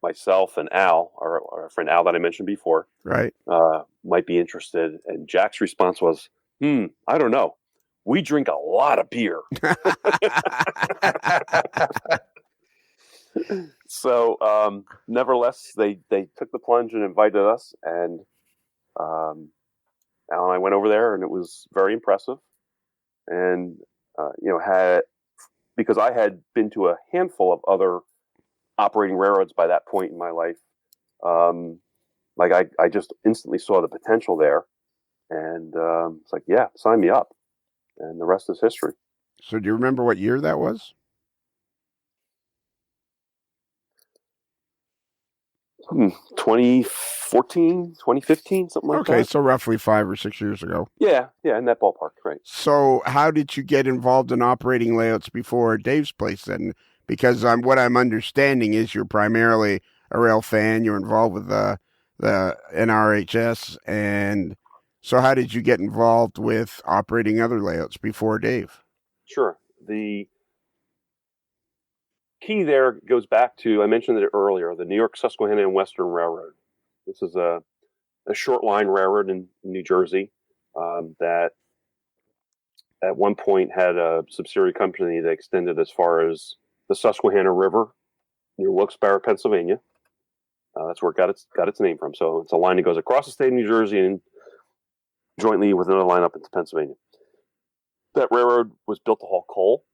myself and Al, our friend Al that I mentioned before, right, might be interested. And Jack's response was, I don't know. We drink a lot of beer. So, nevertheless, they took the plunge and invited us. And Al and I went over there, and it was very impressive. And, because I had been to a handful of other operating railroads by that point in my life, I just instantly saw the potential there. And it's like, yeah, sign me up. And the rest is history. So do you remember what year that was? 2014, 2015, something like that. Okay, so roughly 5 or 6 years ago. Yeah, in that ballpark, right. So how did you get involved in operating layouts before Dave's place then? Because what I'm understanding is you're primarily a rail fan. You're involved with the NRHS. And so how did you get involved with operating other layouts before Dave? Sure. The key there goes back to, I mentioned it earlier, the New York, Susquehanna, and Western Railroad. This is a short line railroad in New Jersey that at one point had a subsidiary company that extended as far as the Susquehanna River near Wilkes-Barre, Pennsylvania. That's where it got its name from. So it's a line that goes across the state of New Jersey and jointly with another line up into Pennsylvania. That railroad was built to haul coal.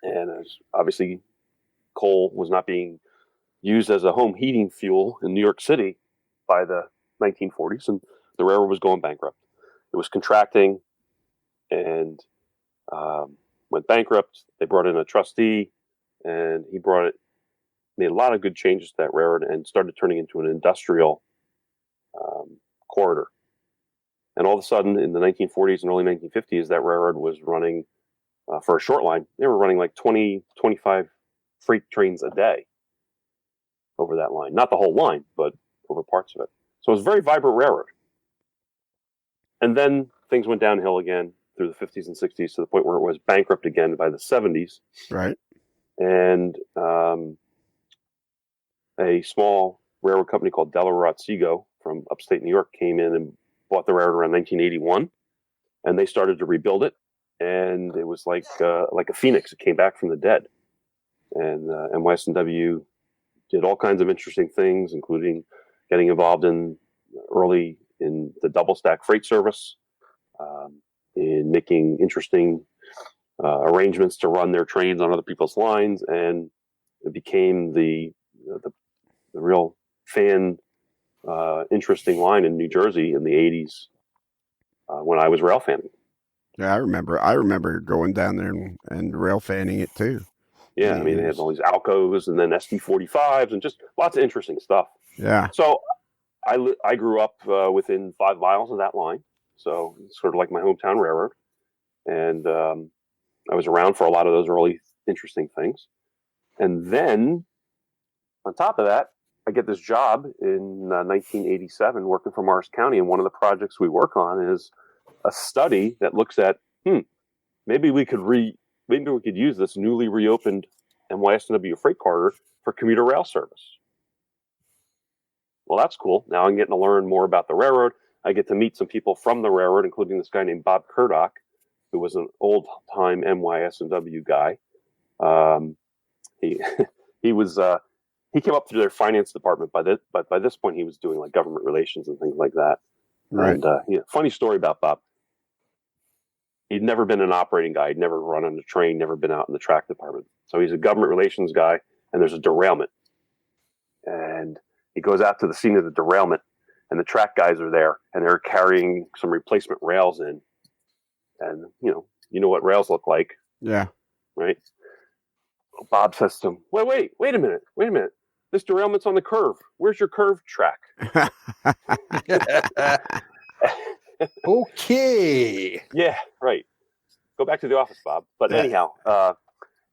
And obviously, coal was not being used as a home heating fuel in New York City by the 1940s, and the railroad was going bankrupt. It was contracting and went bankrupt. They brought in a trustee, and he made a lot of good changes to that railroad and started turning into an industrial corridor. And all of a sudden, in the 1940s and early 1950s, that railroad was running, for a short line, they were running like 20, 25 freight trains a day over that line. Not the whole line, but over parts of it. So it was a very vibrant railroad. And then things went downhill again through the 50s and 60s to the point where it was bankrupt again by the 70s. Right. And a small railroad company called Delaware-Otsego from upstate New York came in and bought the railroad around 1981. And they started to rebuild it. And it was like a phoenix. It came back from the dead. And NYS&W did all kinds of interesting things, including getting involved early in the double stack freight service, in making interesting arrangements to run their trains on other people's lines, and it became the real fan interesting line in New Jersey in the 80s when I was rail fanning. Yeah, I remember. I remember going down there and rail fanning it too. Yeah, I mean, they had all these Alcos and then SD45s and just lots of interesting stuff. Yeah. So I grew up within 5 miles of that line, so it's sort of like my hometown railroad, and I was around for a lot of those early interesting things. And then on top of that, I get this job in 1987 working for Morris County, and one of the projects we work on is a study that looks at maybe we could use this newly reopened NYSW freight corridor for commuter rail service. Well, that's cool. Now I'm getting to learn more about the railroad. I get to meet some people from the railroad, including this guy named Bob Curdock, who was an old-time NYSW guy. He he came up through their finance department but by this point he was doing like government relations and things like that. Right. And funny story about Bob. He'd never been an operating guy. He'd never run on a train, never been out in the track department. So he's a government relations guy, and there's a derailment. And he goes out to the scene of the derailment, and the track guys are there, and they're carrying some replacement rails in. And, you know what rails look like. Yeah. Right? Bob says to him, wait a minute. This derailment's on the curve. Where's your curved track? Okay. Yeah, right. Go back to the office, Bob. But anyhow,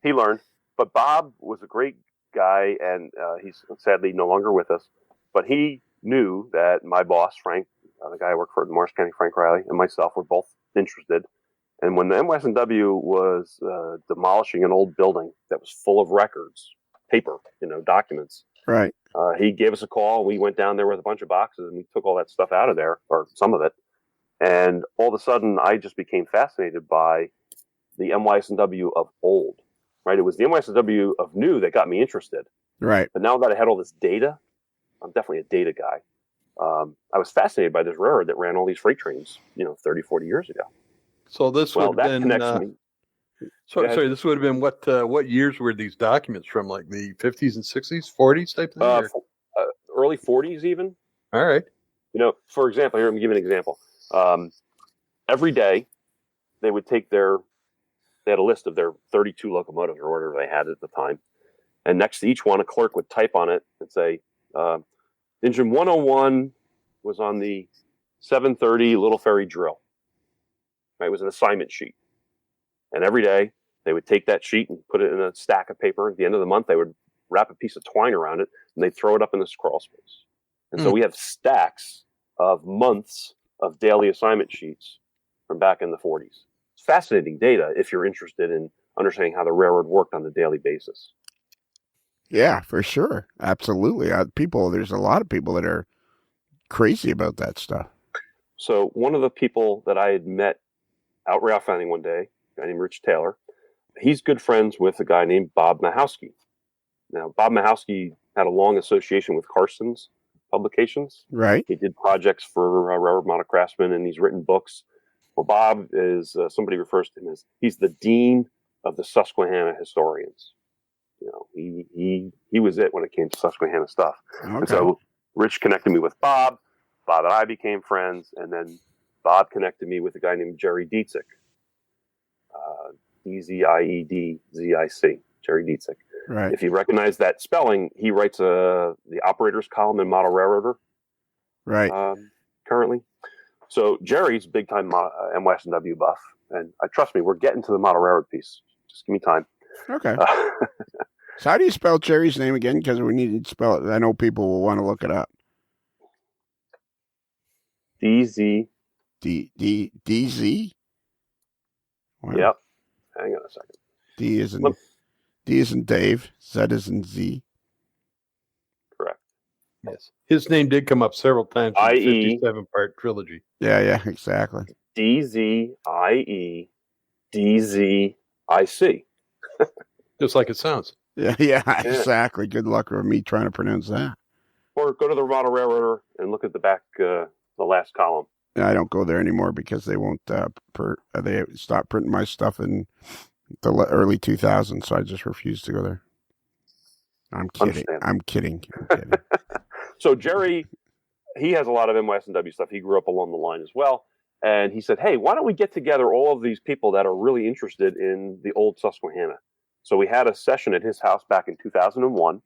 he learned. But Bob was a great guy, and he's sadly no longer with us. But he knew that my boss, Frank, the guy I worked for in Morris County, Frank Riley, and myself were both interested. And when the NYSW was demolishing an old building that was full of records, paper, documents, right. He gave us a call. We went down there with a bunch of boxes, and we took all that stuff out of there, or some of it. And all of a sudden, I just became fascinated by the NYSW of old, right? It was the NYSW of new that got me interested. Right. But now that I had all this data, I'm definitely a data guy. I was fascinated by this railroad that ran all these freight trains, 30, 40 years ago. So this would have been... me. Sorry, this would have been what years were these documents from? Like the 50s and 60s, 40s type thing? Early 40s even. All right. For example, here, let me give you an example. Every day, they would take they had a list of their 32 locomotives or whatever they had at the time. And next to each one, a clerk would type on it and say, engine 101 was on the 730 Little Ferry drill. Right? It was an assignment sheet. And every day, they would take that sheet and put it in a stack of paper. At the end of the month, they would wrap a piece of twine around it, and they'd throw it up in this crawl space. And so we have stacks of months of daily assignment sheets from back in the 40s. It's fascinating data if you're interested in understanding how the railroad worked on a daily basis. Yeah, for sure. Absolutely. There's a lot of people that are crazy about that stuff. So one of the people that I had met out rail fanning one day, a guy named Rich Taylor, he's good friends with a guy named Bob Mahowski. Now, Bob Mahowski had a long association with Carson's publications. Right. He did projects for Railroad Model Craftsman, and he's written books. Well, Bob is, somebody refers to him as, he's the dean of the Susquehanna historians. He was it when it came to Susquehanna stuff. Okay. And so Rich connected me with Bob. Bob and I became friends, and then Bob connected me with a guy named Jerry Dietzick. D-Z-I-E-D-Z-I-C. Jerry Dietzick. Right. If you recognize that spelling, he writes the operators column in Model Railroader. Right. Currently. So Jerry's big time NYSW buff, and trust me, we're getting to the Model Railroad piece. Just give me time. Okay. So how do you spell Jerry's name again? Because we need to spell it. I know people will want to look it up. D-Z. D-Z? Wow. Yep. Hang on a second. D is in Dave. Z is in Z. Correct. Yes. His name did come up several times in the 57-part trilogy. Yeah, exactly. D-Z-I-E-D-Z-I-C. Just like it sounds. Yeah, exactly. Good luck with me trying to pronounce that. Or go to the Model Railroader and look at the back, the last column. I don't go there anymore because they won't. They stopped printing my stuff in the early 2000s, so I just refuse to go there. I'm kidding. So Jerry, he has a lot of NYSW stuff. He grew up along the line as well. And he said, hey, why don't we get together all of these people that are really interested in the old Susquehanna? So we had a session at his house back in 2001.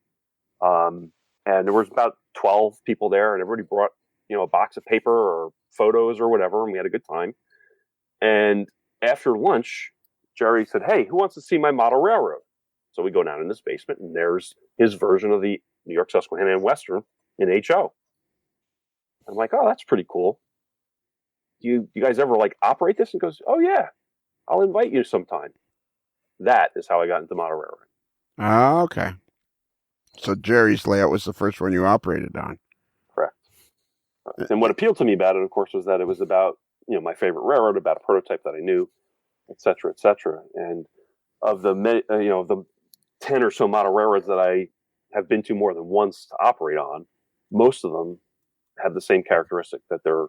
And there was about 12 people there, and everybody brought, a box of paper or photos or whatever, and we had a good time. And after lunch, Jerry said, hey, who wants to see my model railroad? So we go down in this basement, and there's his version of the New York Susquehanna and Western in HO. I'm like, oh, that's pretty cool. Do you guys ever operate this? And goes, oh yeah, I'll invite you sometime. That is how I got into model railroad. Ah, okay. So Jerry's layout was the first one you operated on. Correct. And what appealed to me about it, of course, was that it was about, my favorite railroad, about a prototype that I knew, et cetera, et cetera. And of the, the 10 or so model railroads that I have been to more than once to operate on, most of them have the same characteristic, that they're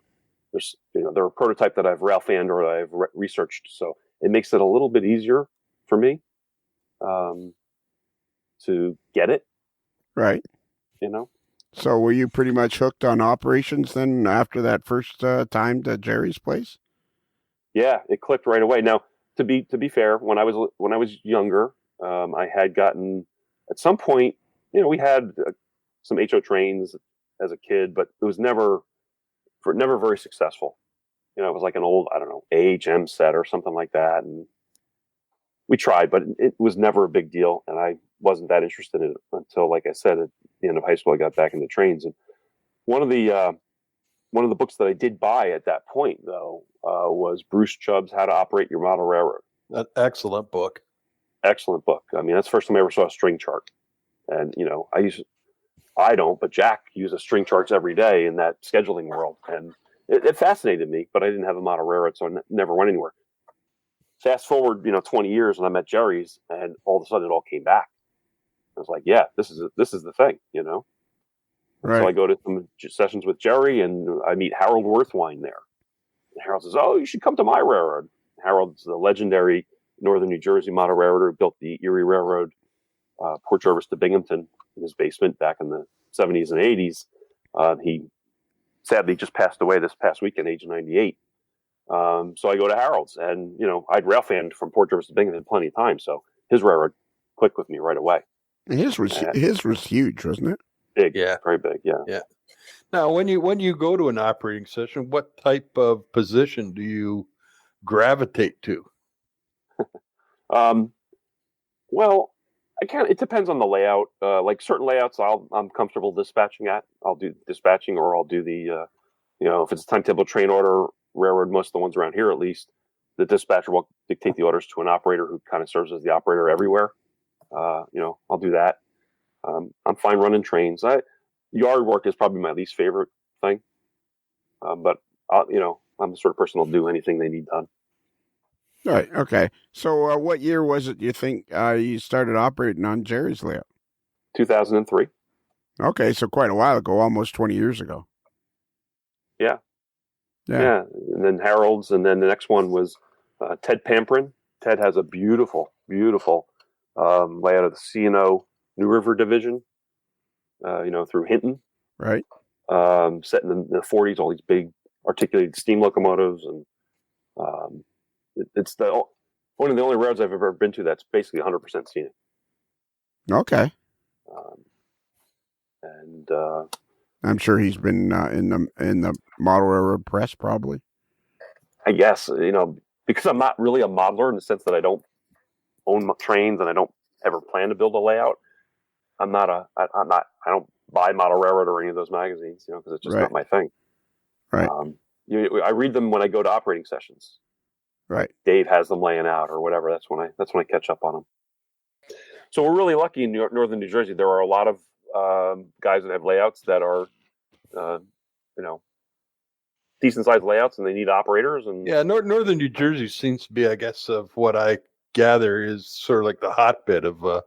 a prototype that I've rail fanned or I've researched. So it makes it a little bit easier for me to get it. Right. So were you pretty much hooked on operations then after that first time to Jerry's place? Yeah, it clicked right away. Now, to be fair, when I was younger, I had gotten, at some point, we had some HO trains as a kid, but it was never very successful. It was like an old, I don't know, AHM set or something like that, and we tried, but it was never a big deal, and I wasn't that interested in it until, like I said, at the end of high school, I got back into trains. And one of the books that I did buy at that point, though, was Bruce Chubb's How to Operate Your Model Railroad. An excellent book. Excellent book. I mean, that's the first time I ever saw a string chart. And, I don't, but Jack uses string charts every day in that scheduling world. And it fascinated me, but I didn't have a model railroad, so I never went anywhere. Fast forward, 20 years, and I'm at Jerry's, and all of a sudden it all came back. I was like, yeah, this is the thing, Right. So I go to some sessions with Jerry, and I meet Harold Worthwine there. And Harold says, oh, you should come to my railroad. Harold's the legendary Northern New Jersey model railroader who built the Erie Railroad, Port Jervis to Binghamton, in his basement back in the 70s and 80s. He sadly just passed away this past weekend, age 98. So I go to Harold's, and, I'd rail fanned from Port Jervis to Binghamton plenty of times. So his railroad clicked with me right away. And his was huge, wasn't it? Big, yeah, very big, yeah. Yeah. Now, when you go to an operating session, what type of position do you gravitate to? Well, it depends on the layout. Like certain layouts, I'm comfortable dispatching at. I'll do dispatching, or I'll do the, if it's a timetable train order railroad, most of the ones around here at least, the dispatcher will dictate the orders to an operator who kind of serves as the operator everywhere. I'll do that. I'm fine running trains. Yard work is probably my least favorite thing. But I'm the sort of person who'll do anything they need done. All right. Okay. So what year was it you think you started operating on Jerry's layout? 2003. Okay. So quite a while ago, almost 20 years ago. Yeah. And then Harold's, and then the next one was Ted Pamprin. Ted has a beautiful, beautiful layout of the C&O New River Division, through Hinton. Right. Set in the 40s, all these big articulated steam locomotives. And it's one of the only roads I've ever been to that's basically 100% scenic. Okay. And I'm sure he's been in the model railroad press, probably. I guess, because I'm not really a modeler in the sense that I don't own trains and I don't ever plan to build a layout. I don't buy Model Railroad or any of those magazines, because it's just not my thing. Right. I read them when I go to operating sessions. Right. Dave has them laying out or whatever. That's when I catch up on them. So we're really lucky in northern New Jersey. There are a lot of guys that have layouts that are, decent sized layouts, and they need operators. And yeah, northern New Jersey seems to be, I guess, of what I gather, is sort of like the hotbed of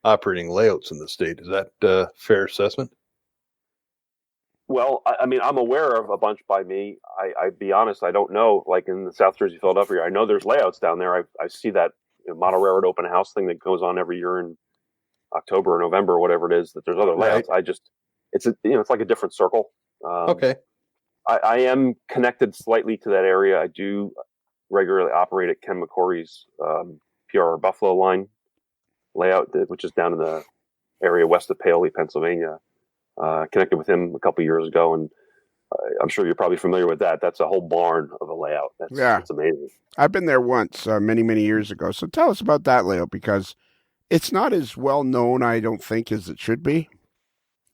operating layouts in the state. Is that a fair assessment? Well, I'm aware of a bunch by me. I'd be honest, I don't know. Like in the South Jersey, Philadelphia, I know there's layouts down there. I see that model railroad open house thing that goes on every year in October or November or whatever it is. That there's other layouts. Right. It's like a different circle. Okay. I am connected slightly to that area. I do regularly operate at Ken McCory's PR Buffalo line layout, which is down in the area west of Paoli, Pennsylvania. Connected with him a couple years ago, and I'm sure you're probably familiar with that. That's a whole barn of a layout. It's amazing. I've been there once, many, many years ago. So tell us about that layout, because it's not as well known, I don't think, as it should be.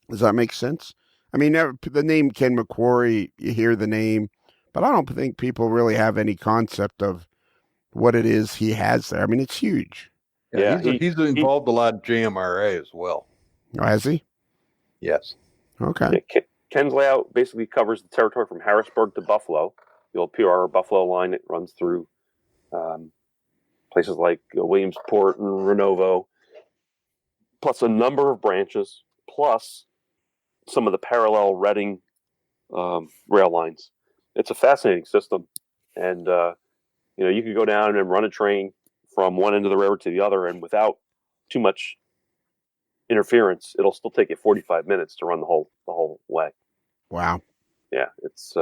Does that make sense? I mean, the name Ken McCory, you hear the name, but I don't think people really have any concept of what it is he has there. I mean, it's huge. Yeah, he's involved a lot in JMRA as well. Oh, has he? Yes. Okay. Yeah, Ken's layout basically covers the territory from Harrisburg to Buffalo. The old PR Buffalo line, it runs through places like Williamsport and Renovo, plus a number of branches, plus some of the parallel Reading rail lines. It's a fascinating system, and you could go down and run a train from one end of the railroad to the other, and without too much interference, it'll still take you 45 minutes to run the whole way. Wow. Yeah, it's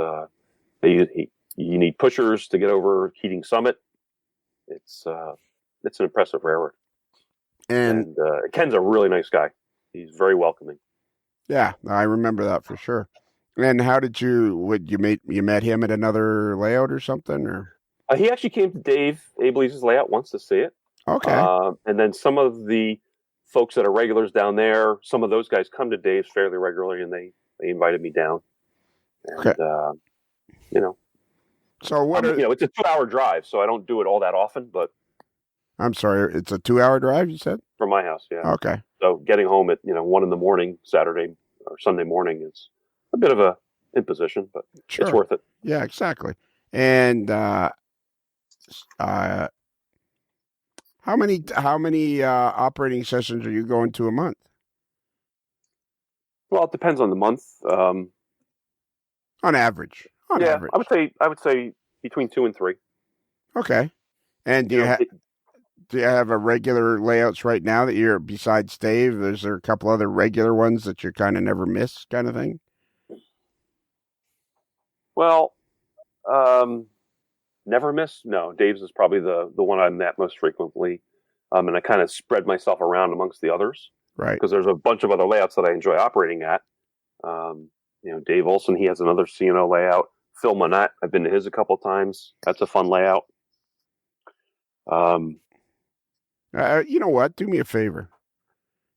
you need pushers to get over Keating Summit. It's an impressive railroad, and Ken's a really nice guy. He's very welcoming. Yeah, I remember that for sure. And how did you met him at another layout or something, or? He actually came to Dave Abeles' layout once to see it. Okay. And then some of the folks that are regulars down there, some of those guys come to Dave's fairly regularly, and they invited me down. And, okay. So what? It's a 2-hour drive, so I don't do it all that often. But I'm sorry, it's a 2-hour drive, you said? From my house, yeah. Okay. So getting home at 1 a.m, Saturday or Sunday morning is a bit of a imposition, but sure. It's worth it. Yeah, exactly. And how many operating sessions are you going to a month? Well, it depends on the month. On average. Average. I would say between 2 and 3. Okay. And do you have a regular layouts right now that you're, besides Dave? Is there a couple other regular ones that you kind of never miss, kind of thing? Well, never miss. No, Dave's is probably the one I'm at most frequently, and I kind of spread myself around amongst the others, right? Because there's a bunch of other layouts that I enjoy operating at. Dave Olson, he has another C&O layout. Phil Monette, I've been to his a couple of times. That's a fun layout. You know what? Do me a favor.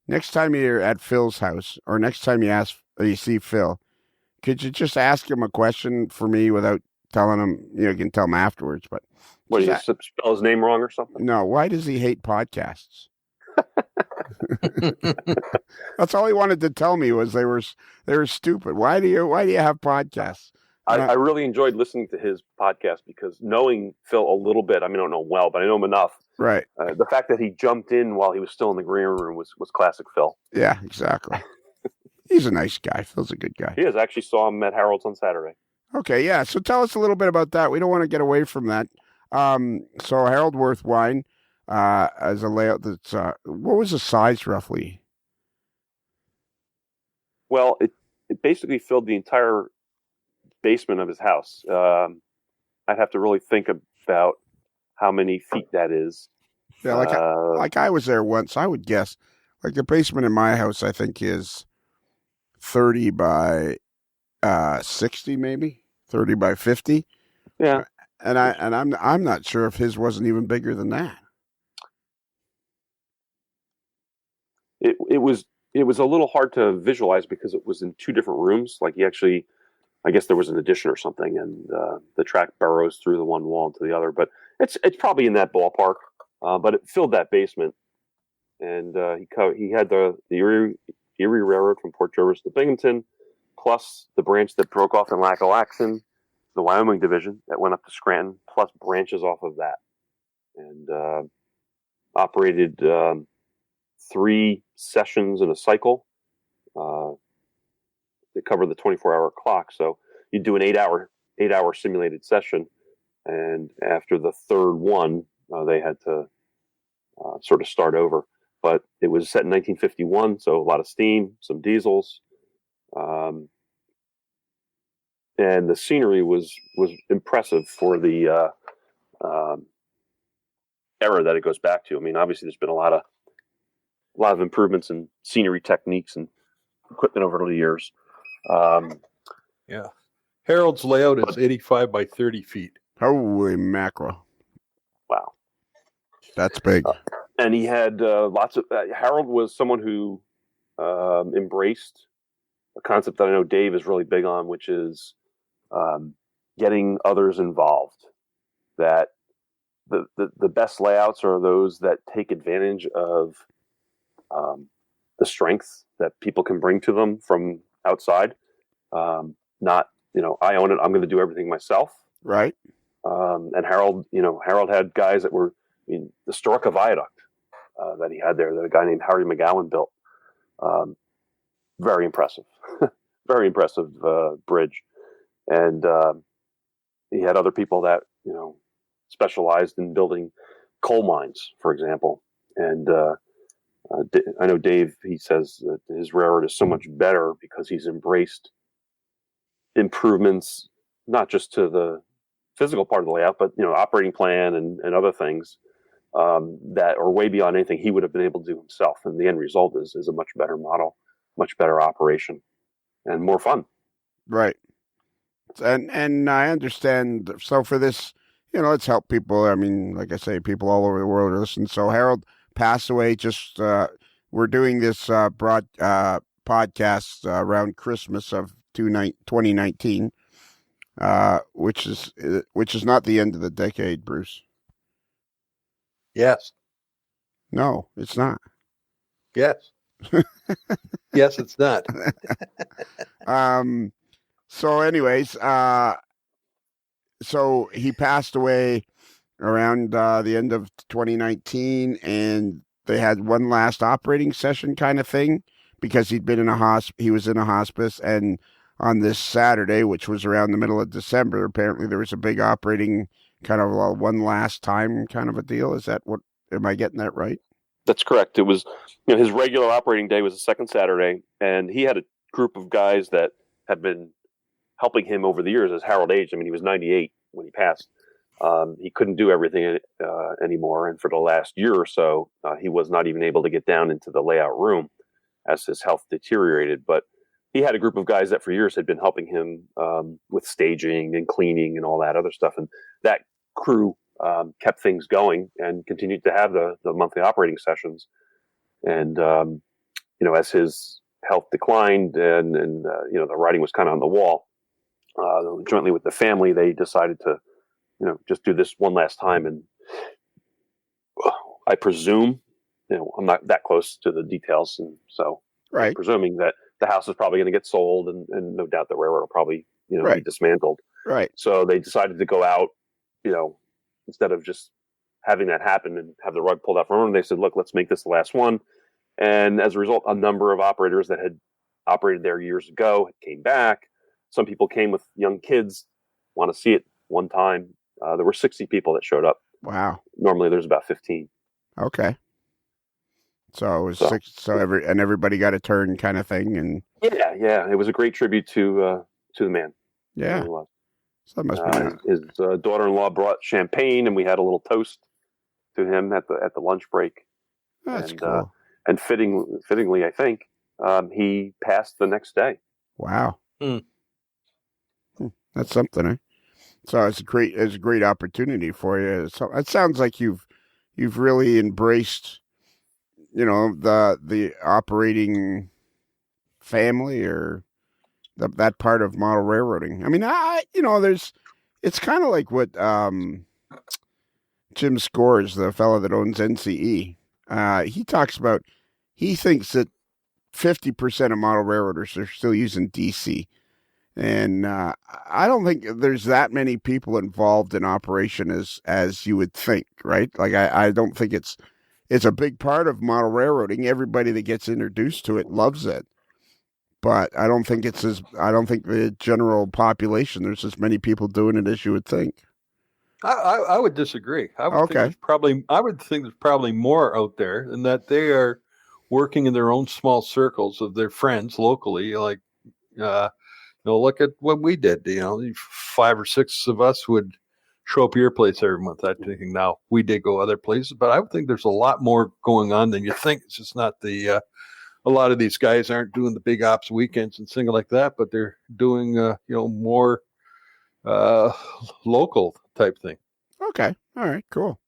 Next time you're at Phil's house, or next time you see Phil, could you just ask him a question for me without telling him? You can tell him afterwards. But what, do you spell his name wrong or something? No. Why does he hate podcasts? That's all he wanted to tell me was they were stupid. Why do you have podcasts? I really enjoyed listening to his podcast because knowing Phil a little bit, I mean, I don't know him well, but I know him enough. Right. The fact that he jumped in while he was still in the green room was classic Phil. Yeah, exactly. He's a nice guy. Phil's a good guy. He is. I actually saw him at Harold's on Saturday. Okay, yeah. So tell us a little bit about that. We don't want to get away from that. So Harold Worth Wine, as a layout that's, what was the size roughly? Well, it basically filled the entire basement of his house. I'd have to really think about how many feet that is. Yeah, like I was there once. I would guess, like the basement in my house, I think is 30 by 60, maybe 30 by 50. Yeah, and I'm not sure if his wasn't even bigger than that. It was a little hard to visualize because it was in 2 different rooms. Like he actually, I guess there was an addition or something, and the track burrows through the one wall to the other. But it's probably in that ballpark. But it filled that basement, and he had the Erie Railroad from Port Jervis to Binghamton, plus the branch that broke off in Lac-Alaxon, the Wyoming division that went up to Scranton, plus branches off of that, and operated 3 sessions in a cycle. They cover the 24-hour clock, so you do an 8-hour simulated session, and after the third one, they had to sort of start over. But it was set in 1951, so a lot of steam, some diesels. and the scenery was impressive for the era that it goes back to. I mean, obviously, there's been a lot of improvements in scenery techniques and equipment over the years. Yeah. Harold's layout is 85 by 30 feet. Holy mackerel. Wow. That's big. And he had lots of... Harold was someone who embraced a concept that I know Dave is really big on, which is getting others involved. That the best layouts are those that take advantage of the strengths that people can bring to them from outside. Not, I own it, I'm going to do everything myself. Right. And Harold had guys that were, the Storka Viaduct that he had there, that a guy named Harry McGowan built. Very impressive. Very impressive bridge. And he had other people that, specialized in building coal mines, for example. And I know Dave, he says that his railroad is so much better because he's embraced improvements, not just to the physical part of the layout, but, operating plan and other things that are way beyond anything he would have been able to do himself. And the end result is a much better model, much better operation, and more fun. Right. And I understand. So for this, it's helped people. I mean, like I say, people all over the world are listening. So Harold passed away. Just we're doing this podcast around Christmas of 2019, which is not the end of the decade, Bruce. Yes. No, it's not. Yes. Yes, it's not. So anyways, so he passed away around the end of 2019, and they had one last operating session kind of thing because he'd been he was in a hospice, and on this Saturday, which was around the middle of December, apparently there was a big operating kind of a one last time kind of a deal. Is that what, am I getting that right? That's correct. It was, his regular operating day was the second Saturday, and he had a group of guys that had been helping him over the years as Harold aged. I mean, he was 98 when he passed. He couldn't do everything anymore, and for the last year or so, he was not even able to get down into the layout room as his health deteriorated. But he had a group of guys that for years had been helping him with staging and cleaning and all that other stuff, and that crew kept things going and continued to have the monthly operating sessions. And as his health declined and the writing was kind of on the wall, jointly with the family, they decided to just do this one last time. And I presume, I'm not that close to the details, and so right. I'm presuming that the house is probably going to get sold, and no doubt the railroad will probably right. be dismantled. Right. So they decided to go out, instead of just having that happen and have the rug pulled out from them. They said, look, let's make this the last one. And as a result, a number of operators that had operated there years ago came back. Some people came with young kids, want to see it one time. There were 60 people that showed up. Wow. Normally there's about 15. Okay. So it was six. So everybody got a turn, kind of thing, and yeah. It was a great tribute to the man. Yeah. It really was. So that must be nice. His daughter-in-law brought champagne, and we had a little toast to him at the lunch break. That's cool. And fittingly, I think he passed the next day. Wow. That's something, eh? So it's a great opportunity for you. So it sounds like you've really embraced, the operating family or that part of model railroading. I mean, it's kind of like what Jim Scores, the fellow that owns NCE, he talks about. He thinks that 50% of model railroaders are still using DC. And I don't think there's that many people involved in operation as you would think, right? Like I don't think it's a big part of model railroading. Everybody that gets introduced to it loves it, but I don't think the general population there's as many people doing it as you would think. I would disagree. I would think there's probably more out there, and that they are working in their own small circles of their friends locally, like. look at what we did. 5 or 6 of us would show up at your place every month. I think now we did go other places, but I would think there's a lot more going on than you think. It's just not a lot of these guys aren't doing the big ops weekends and things like that, but they're doing, more local type thing. Okay. All right. Cool.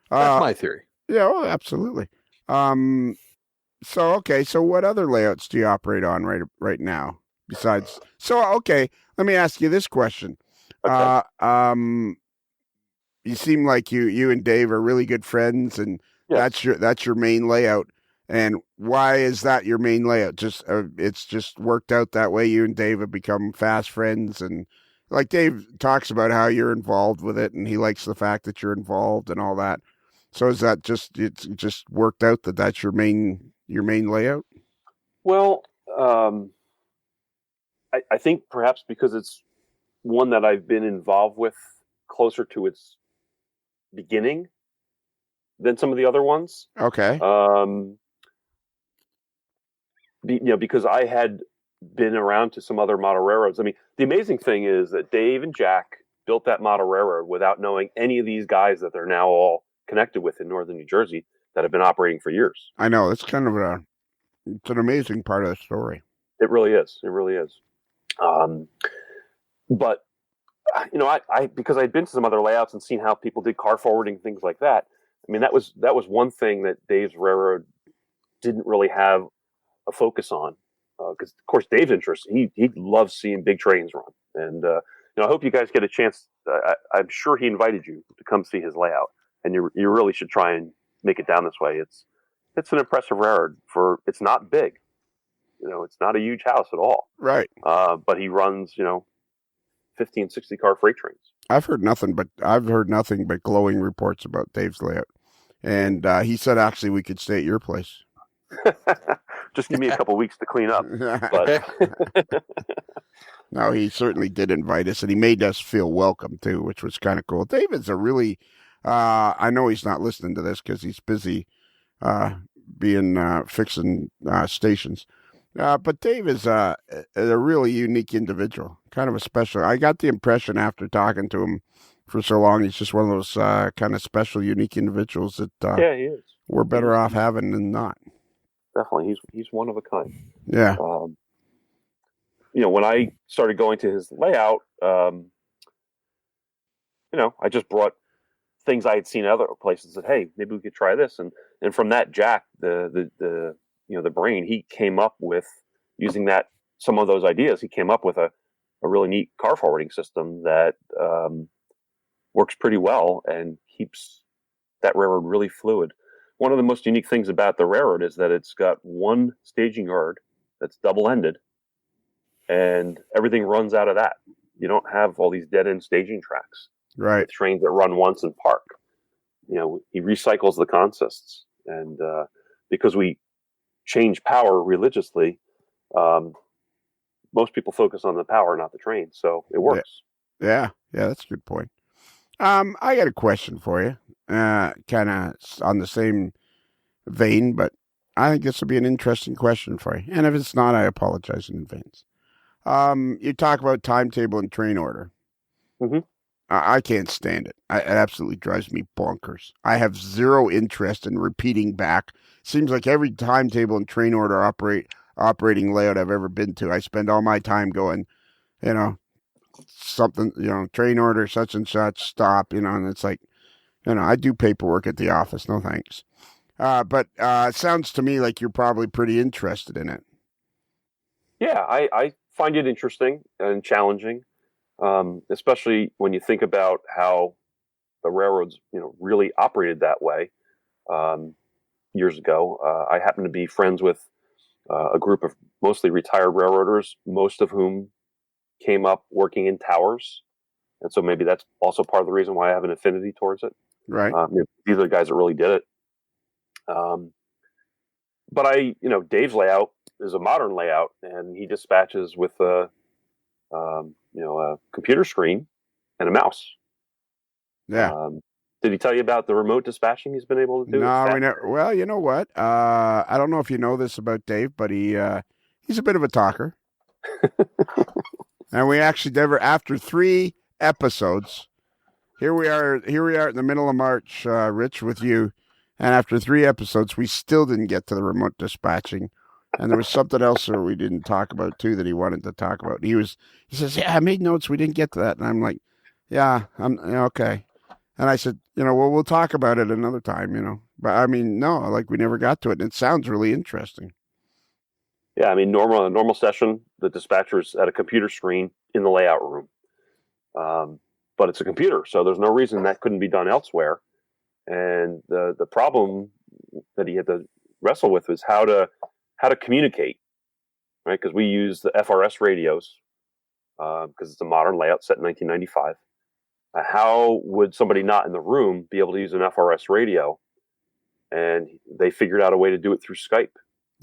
That's my theory. Yeah. Oh, absolutely. So what other layouts do you operate on right now besides? So okay, let me ask you this question. Okay. You seem like you and Dave are really good friends, and Yes. that's your main layout. And why is that your main layout? Just it's just worked out that way. You and Dave have become fast friends, and like Dave talks about how you're involved with it, and he likes the fact that you're involved and all that. So is that it's just worked out that that's your main layout? Well, I think perhaps because it's one that I've been involved with closer to its beginning than some of the other ones. Okay. Because I had been around to some other model railroads. I mean, the amazing thing is that Dave and Jack built that model railroad without knowing any of these guys that they're now all connected with in northern New Jersey that have been operating for years. I know, it's kind of it's an amazing part of the story. It really is. It really is. But I because I'd been to some other layouts and seen how people did car forwarding, things like that. I mean, that was one thing that Dave's railroad didn't really have a focus on, because of course Dave's interest, he loves seeing big trains run, and I hope you guys get a chance. I'm sure he invited you to come see his layout, and you really should try and make it down this way. It's an impressive railroad it's not big, it's not a huge house at all, Right. but he runs 50 and 60 car freight trains. I've heard nothing but glowing reports about Dave's layout, and he said actually we could stay at your place. Just give me a couple weeks to clean up. But No, he certainly did invite us, and he made us feel welcome too, which was kind of cool. David's a really, I know he's not listening to this because he's busy fixing stations. But Dave is a really unique individual, kind of a special. I got the impression after talking to him for so long, he's just one of those kind of special, unique individuals that yeah, he is. We're better off having than not. Definitely, he's one of a kind. Yeah. When I started going to his layout, I just brought things I had seen in other places. Said, hey, maybe we could try this, and from that, Jack, the brain, he came up with using some of those ideas. He came up with a really neat car forwarding system that works pretty well and keeps that railroad really fluid. One of the most unique things about the railroad is that it's got one staging yard that's double-ended, and everything runs out of that. You don't have all these dead-end staging tracks. Right. With trains that run once and park. He recycles the consists, and because we change power religiously, most people focus on the power, not the train. So it works. Yeah, that's a good point. I got a question for you, kind of on the same vein, but I think this will be an interesting question for you. And if it's not, I apologize in advance. You talk about timetable and train order. Mm-hmm. I can't stand it. It absolutely drives me bonkers. I have zero interest in repeating back. Seems like every timetable and train order operating layout I've ever been to, I spend all my time going, something, train order, such and such, stop, and it's like, I do paperwork at the office. No thanks. But it sounds to me like you're probably pretty interested in it. Yeah, I find it interesting and challenging, especially when you think about how the railroads, really operated that way years ago. I happen to be friends with a group of mostly retired railroaders, most of whom came up working in towers. And so maybe that's also part of the reason why I have an affinity towards it. Right. These are the guys that really did it. But Dave's layout is a modern layout, and he dispatches with a computer screen and a mouse. Yeah. Did he tell you about the remote dispatching he's been able to do? No, we never. Well, you know what? I don't know if you know this about Dave, but he's a bit of a talker. And we actually never, after 3 episodes, here we are in the middle of March, Rich, with you. And after 3 episodes, we still didn't get to the remote dispatching. And there was something else that we didn't talk about too that he wanted to talk about. He says, "Yeah, I made notes. We didn't get to that." And I'm like, "Yeah, I'm okay." And I said, "Well, we'll talk about it another time, But I mean, no, like we never got to it. And it sounds really interesting. Yeah, I mean, a normal session, the dispatcher's at a computer screen in the layout room. But it's a computer, so there's no reason that couldn't be done elsewhere. And the problem that he had to wrestle with was how to communicate, right? Because we use the FRS radios because it's a modern layout set in 1995. How would somebody not in the room be able to use an FRS radio? And they figured out a way to do it through Skype.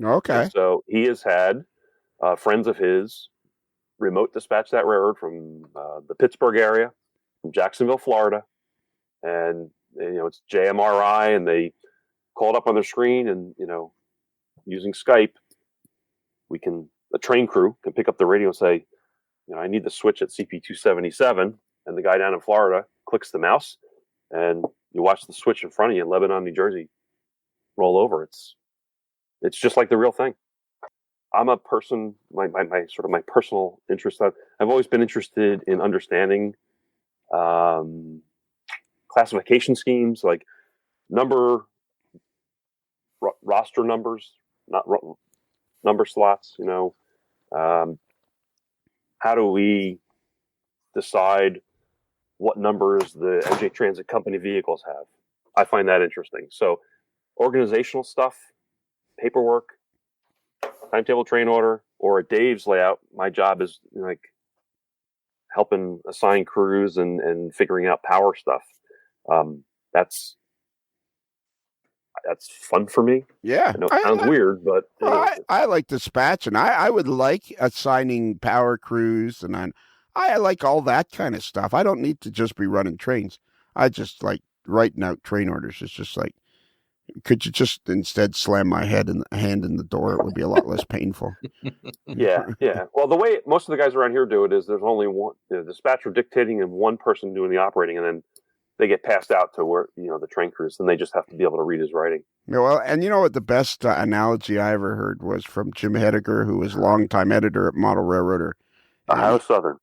Okay. And so he has had friends of his remote dispatch that railroad from the Pittsburgh area, from Jacksonville, Florida, and it's JMRI, and they called up on their screen, and using Skype, a train crew can pick up the radio and say, I need the switch at CP277, and the guy down in Florida clicks the mouse, and you watch the switch in front of you in Lebanon, New Jersey, roll over. It's just like the real thing. I'm a person, my personal interest. I've always been interested in understanding classification schemes, like roster numbers, not number slots. How do we decide what numbers the MJ Transit Company vehicles have? I find that interesting. So organizational stuff, paperwork, timetable, train order, or a Dave's layout. My job is helping assign crews and figuring out power stuff. That's fun for me. Yeah. I know it sounds weird, but I like dispatch, and I would like assigning power crews, and I like all that kind of stuff. I don't need to just be running trains. I just like writing out train orders. It's just like, could you just instead slam my hand in the door? It would be a lot less painful. Yeah. Well, the way most of the guys around here do it is there's only one dispatcher dictating and one person doing the operating, and then they get passed out to where the train crews, and they just have to be able to read his writing. Yeah, well, and you know what the best analogy I ever heard was from Jim Hediger, who was longtime editor at Model Railroader. Ohio Southern.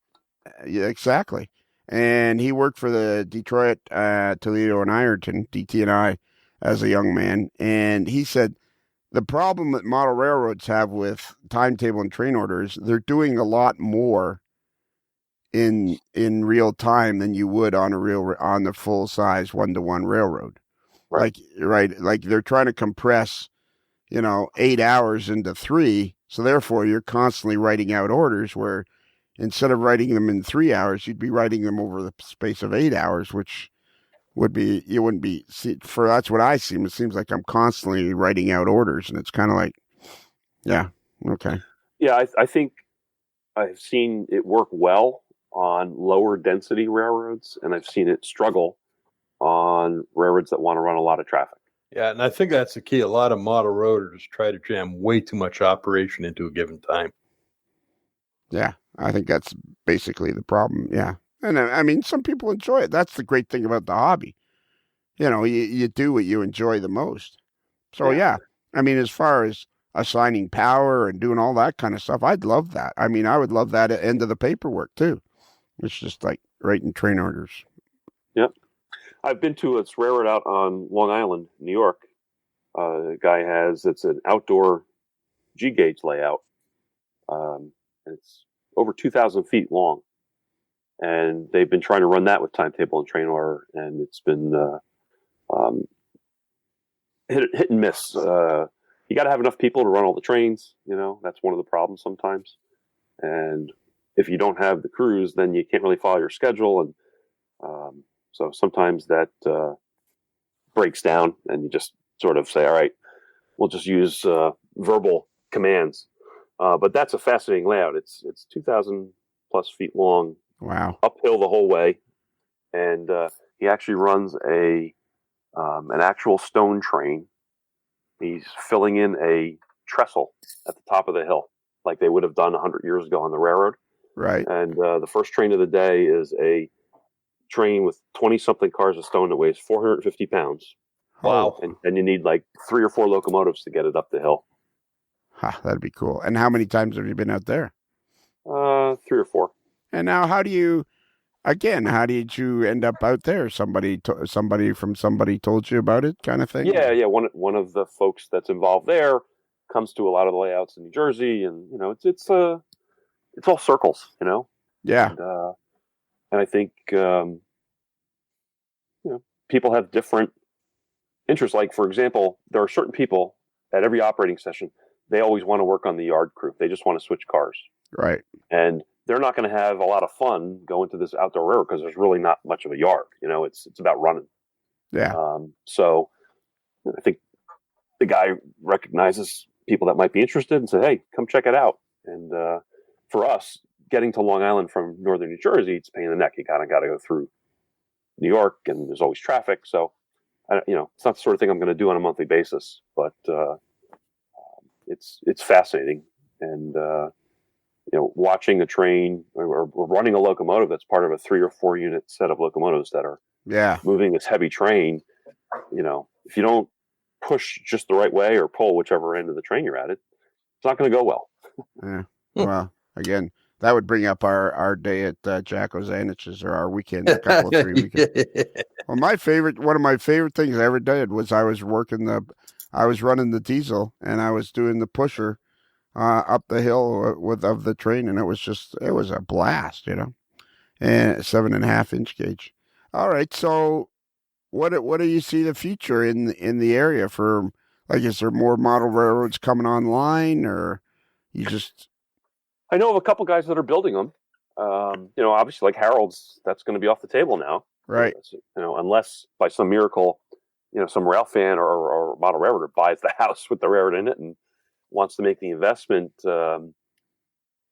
Yeah, exactly. And he worked for the Detroit, Toledo, and Ironton, DT&I, as a young man. And he said the problem that model railroads have with timetable and train orders, they're doing a lot more in real time than you would on the full size 1-to-1 railroad. Right. Like they're trying to compress, 8 hours into 3. So therefore you're constantly writing out orders where instead of writing them in 3 hours, you'd be writing them over the space of 8 hours, which would be, you wouldn't be, that's what I see. It seems like I'm constantly writing out orders, and it's kind of like, yeah, okay. Yeah, I think I've seen it work well on lower density railroads, and I've seen it struggle on railroads that want to run a lot of traffic. Yeah, and I think that's the key. A lot of model railroaders try to jam way too much operation into a given time. Yeah, I think that's basically the problem. Yeah. And I mean, some people enjoy it. That's the great thing about the hobby. You do what you enjoy the most. So, yeah. I mean, as far as assigning power and doing all that kind of stuff, I'd love that. I mean, I would love that end of the paperwork, too. It's just like writing train orders. Yep. I've been to a railroad out on Long Island, New York. The guy it's an outdoor G-gauge layout. It's over 2,000 feet long. And they've been trying to run that with timetable and train order, and it's been hit and miss. You got to have enough people to run all the trains. That's one of the problems sometimes. And if you don't have the crews, then you can't really follow your schedule. And so sometimes that breaks down, and you just sort of say, all right, we'll just use verbal commands. But that's a fascinating layout. It's 2,000 plus feet long. Wow. Uphill the whole way. And he actually runs an actual stone train. He's filling in a trestle at the top of the hill, like they would have done 100 years ago on the railroad. Right. And the first train of the day is a train with 20-something cars of stone that weighs 450 pounds. Wow. And you need like 3 or 4 locomotives to get it up the hill. That'd be cool. And how many times have you been out there? 3 or 4. And now, how did you end up out there? Somebody told you about it, kind of thing? Yeah. One of the folks that's involved there comes to a lot of the layouts in New Jersey, and it's all circles, Yeah. And I think people have different interests. Like, for example, there are certain people at every operating session, they always want to work on the yard crew. They just want to switch cars. Right. And they're not going to have a lot of fun going to this outdoor railroad because there's really not much of a yard. It's about running. Yeah. So I think the guy recognizes people that might be interested and said, "Hey, come check it out." And for us, getting to Long Island from northern New Jersey, it's a pain in the neck. You kind of got to go through New York, and there's always traffic. So, it's not the sort of thing I'm going to do on a monthly basis, but it's fascinating. And watching a train or running a locomotive that's part of a 3 or 4 unit set of locomotives that are moving this heavy train. If you don't push just the right way or pull whichever end of the train you're at, it's not going to go well. Yeah. Well, again, that would bring up our day at Jack Ozanich's, or our weekend, a couple of 3 weekends. Well, one of my favorite things I ever did was I was running the diesel, and I was doing the pusher up the hill of the train, and it was a blast, and 7.5 inch gauge. All right, so what do you see the future in the area for? Like, is there more model railroads coming online, or you just? I know of a couple guys that are building them. Obviously, like Harold's, that's going to be off the table now, right? Unless by some miracle, some rail fan or model railroader buys the house with the railroad in it and wants to make the investment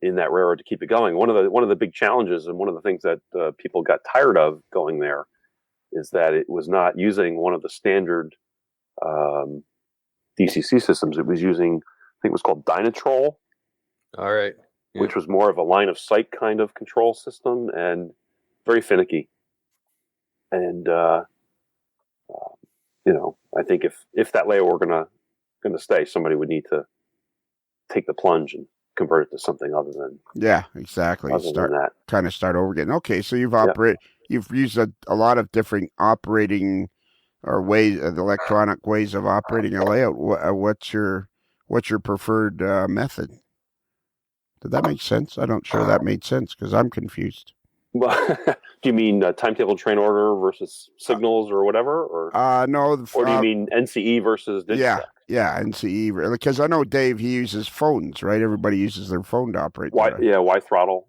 in that railroad to keep it going. One of the big challenges, and one of the things that people got tired of going there, is that it was not using one of the standard DCC systems. It was using, I think it was called Dynatrol. All right. Yeah. Which was more of a line of sight kind of control system and very finicky. And I think if that layout were gonna stay, somebody would need to take the plunge and convert it to something other than exactly. Start over again. Okay, so you've used a lot of different operating or ways, electronic ways of operating a layout. What's your preferred method? Did that make sense? I'm not sure that made sense because I'm confused. Well, do you mean timetable train order versus signals or whatever? Or no. Or do you mean NCE versus digital? Yeah, NCE. Because I know Dave, he uses phones, right? Everybody uses their phone to operate. Y throttle.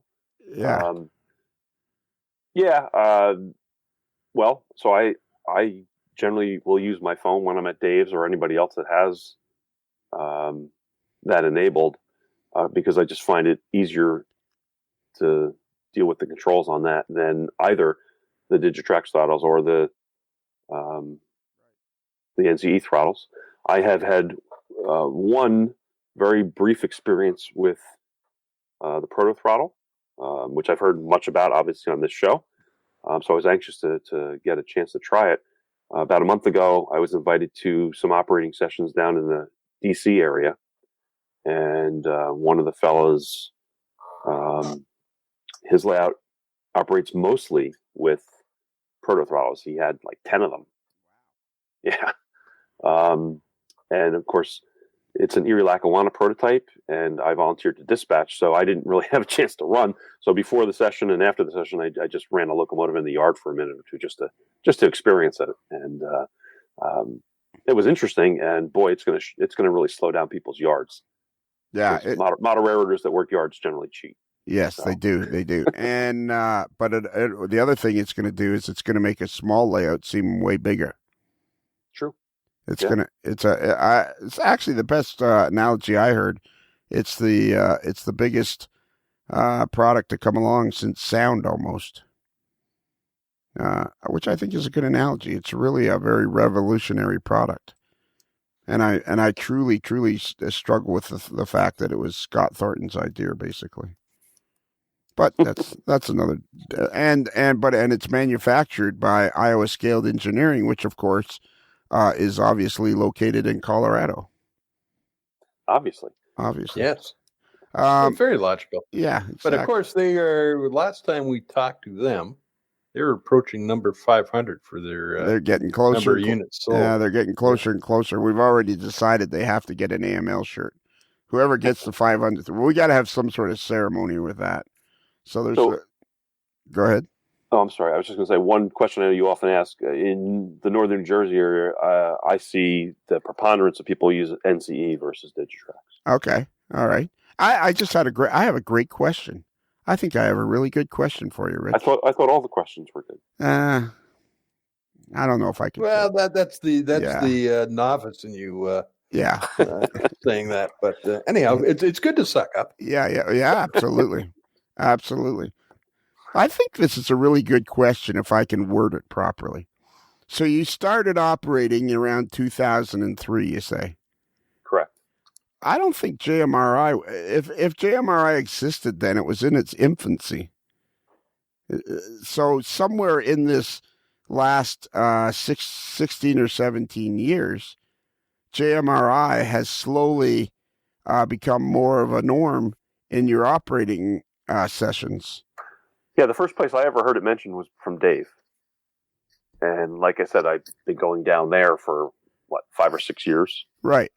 Yeah. Well, so I generally will use my phone when I'm at Dave's or anybody else that has that enabled. Because I just find it easier to deal with the controls on that than either the Digitrax throttles or the NCE throttles. I have had one very brief experience with the Proto Throttle, which I've heard much about, obviously, on this show. So I was anxious to get a chance to try it. About a month ago, I was invited to some operating sessions down in the DC area. And one of the fellows, his layout operates mostly with proto throttles. He had like 10 of them. Yeah. And of course, it's an Erie Lackawanna prototype, and I volunteered to dispatch, so I didn't really have a chance to run. So before the session and after the session, I just ran a locomotive in the yard for a minute or two just to experience it. And it was interesting. And boy, it's gonna really slow down people's yards. Yeah, model railroaders that work yards generally cheat. Yes, so. They do. And but the other thing it's going to do is it's going to make a small layout seem way bigger. True. It's actually the best analogy I heard. It's the biggest product to come along since sound almost, which I think is a good analogy. It's really a very revolutionary product. And I truly struggle with the fact that it was Scott Thornton's idea, basically. But that's another, and it's manufactured by Iowa Scaled Engineering, which of course is obviously located in Colorado. Obviously. Yes. Very logical. Yeah, exactly. But of course, they are. Last time we talked to them, they're approaching number 500 for their. They're getting closer. Number of units sold. Yeah, they're getting closer and closer. We've already decided they have to get an AML shirt. Whoever gets the 500th, we got to have some sort of ceremony with that. So there's. Go ahead. Oh, I'm sorry. I was just going to say one question I know you often ask. In the northern New Jersey area, I see the preponderance of people use NCE versus Digitrax. Okay. All right. I just had I have a great question. I think I have a really good question for you, Rich. I thought all the questions were good. I don't know if I can. Well, that's the novice in you. Saying that, but anyhow, it's good to suck up. Yeah, absolutely, absolutely. I think this is a really good question if I can word it properly. So you started operating around 2003, you say? Correct. I don't think JMRI, if JMRI existed then, it was in its infancy. So somewhere in this last 16 or 17 years, JMRI has slowly become more of a norm in your operating sessions. Yeah, the first place I ever heard it mentioned was from Dave. And like I said, I've been going down there for, 5 or 6 years? Right.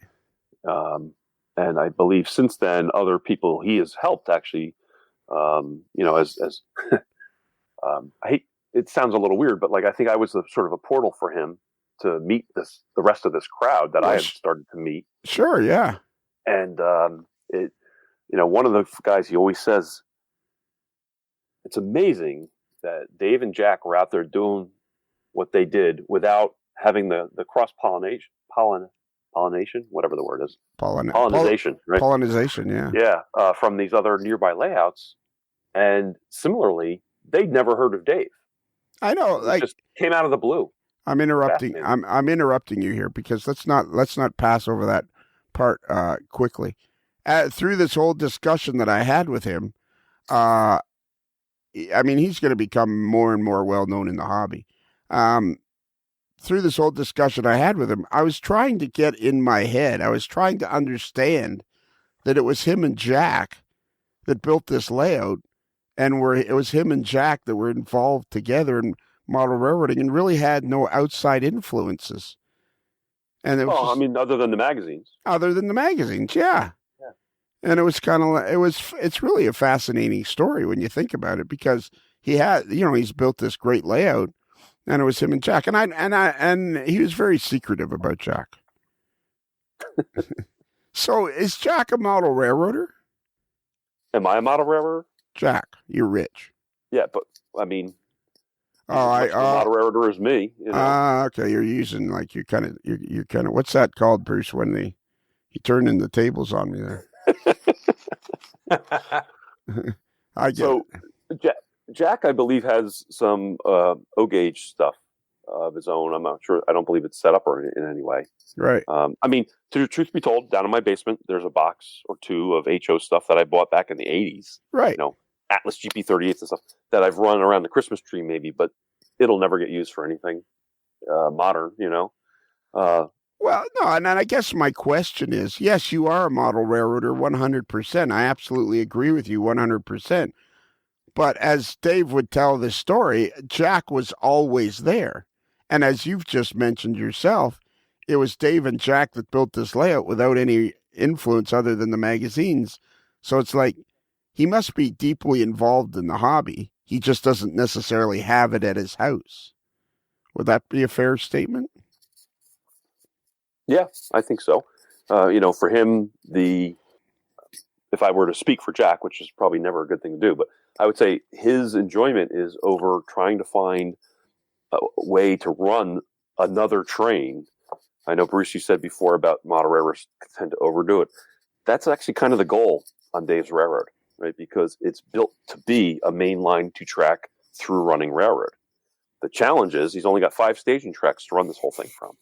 And I believe since then, other people he has helped actually, as I hate, it sounds a little weird, but I think I was sort of a portal for him to meet the rest of this crowd that I had started to meet. Sure, yeah. And one of the guys, he always says, it's amazing that Dave and Jack were out there doing what they did without having the cross pollination, whatever the word is. Pollinization, right? Pollinization, yeah. Yeah, from these other nearby layouts. And similarly, they'd never heard of Dave. I know. It just came out of the blue. I'm interrupting. I'm interrupting you here because let's not pass over that part quickly. Through this whole discussion that I had with him, he's going to become more and more well known in the hobby. Through this whole discussion I had with him, I was trying to get in my head. I was trying to understand that it was him and Jack that built this layout, and it was him and Jack that were involved together in model railroading and really had no outside influences. And it was other than the magazines. Other than the magazines, yeah. And it was kind of it's really a fascinating story when you think about it, because he's built this great layout, and it was him and Jack, and he was very secretive about Jack. So is Jack a model railroader? Am I a model railroader? Jack, you're rich. Yeah, but a model railroader is me. Okay. You're using you're kind of what's that called, Bruce? When he turned in the tables on me there. I get it. Jack, I believe, has some O-gauge stuff of his own. I'm not sure. I don't believe it's set up in any way. Right. To truth be told, down in my basement, there's a box or two of HO stuff that I bought back in the 80s. Right. Atlas GP38s and stuff that I've run around the Christmas tree maybe, but it'll never get used for anything modern, Well, no, and I guess my question is, yes, you are a model railroader 100%. I absolutely agree with you 100%. But as Dave would tell this story, Jack was always there. And as you've just mentioned yourself, it was Dave and Jack that built this layout without any influence other than the magazines. So it's like he must be deeply involved in the hobby. He just doesn't necessarily have it at his house. Would that be a fair statement? Yeah, I think so. For him, if I were to speak for Jack, which is probably never a good thing to do, but I would say his enjoyment is over trying to find a way to run another train. I know, Bruce, you said before about model railroads tend to overdo it. That's actually kind of the goal on Dave's railroad, right? Because it's built to be a mainline 2-track through running railroad. The challenge is he's only got 5 staging tracks to run this whole thing from.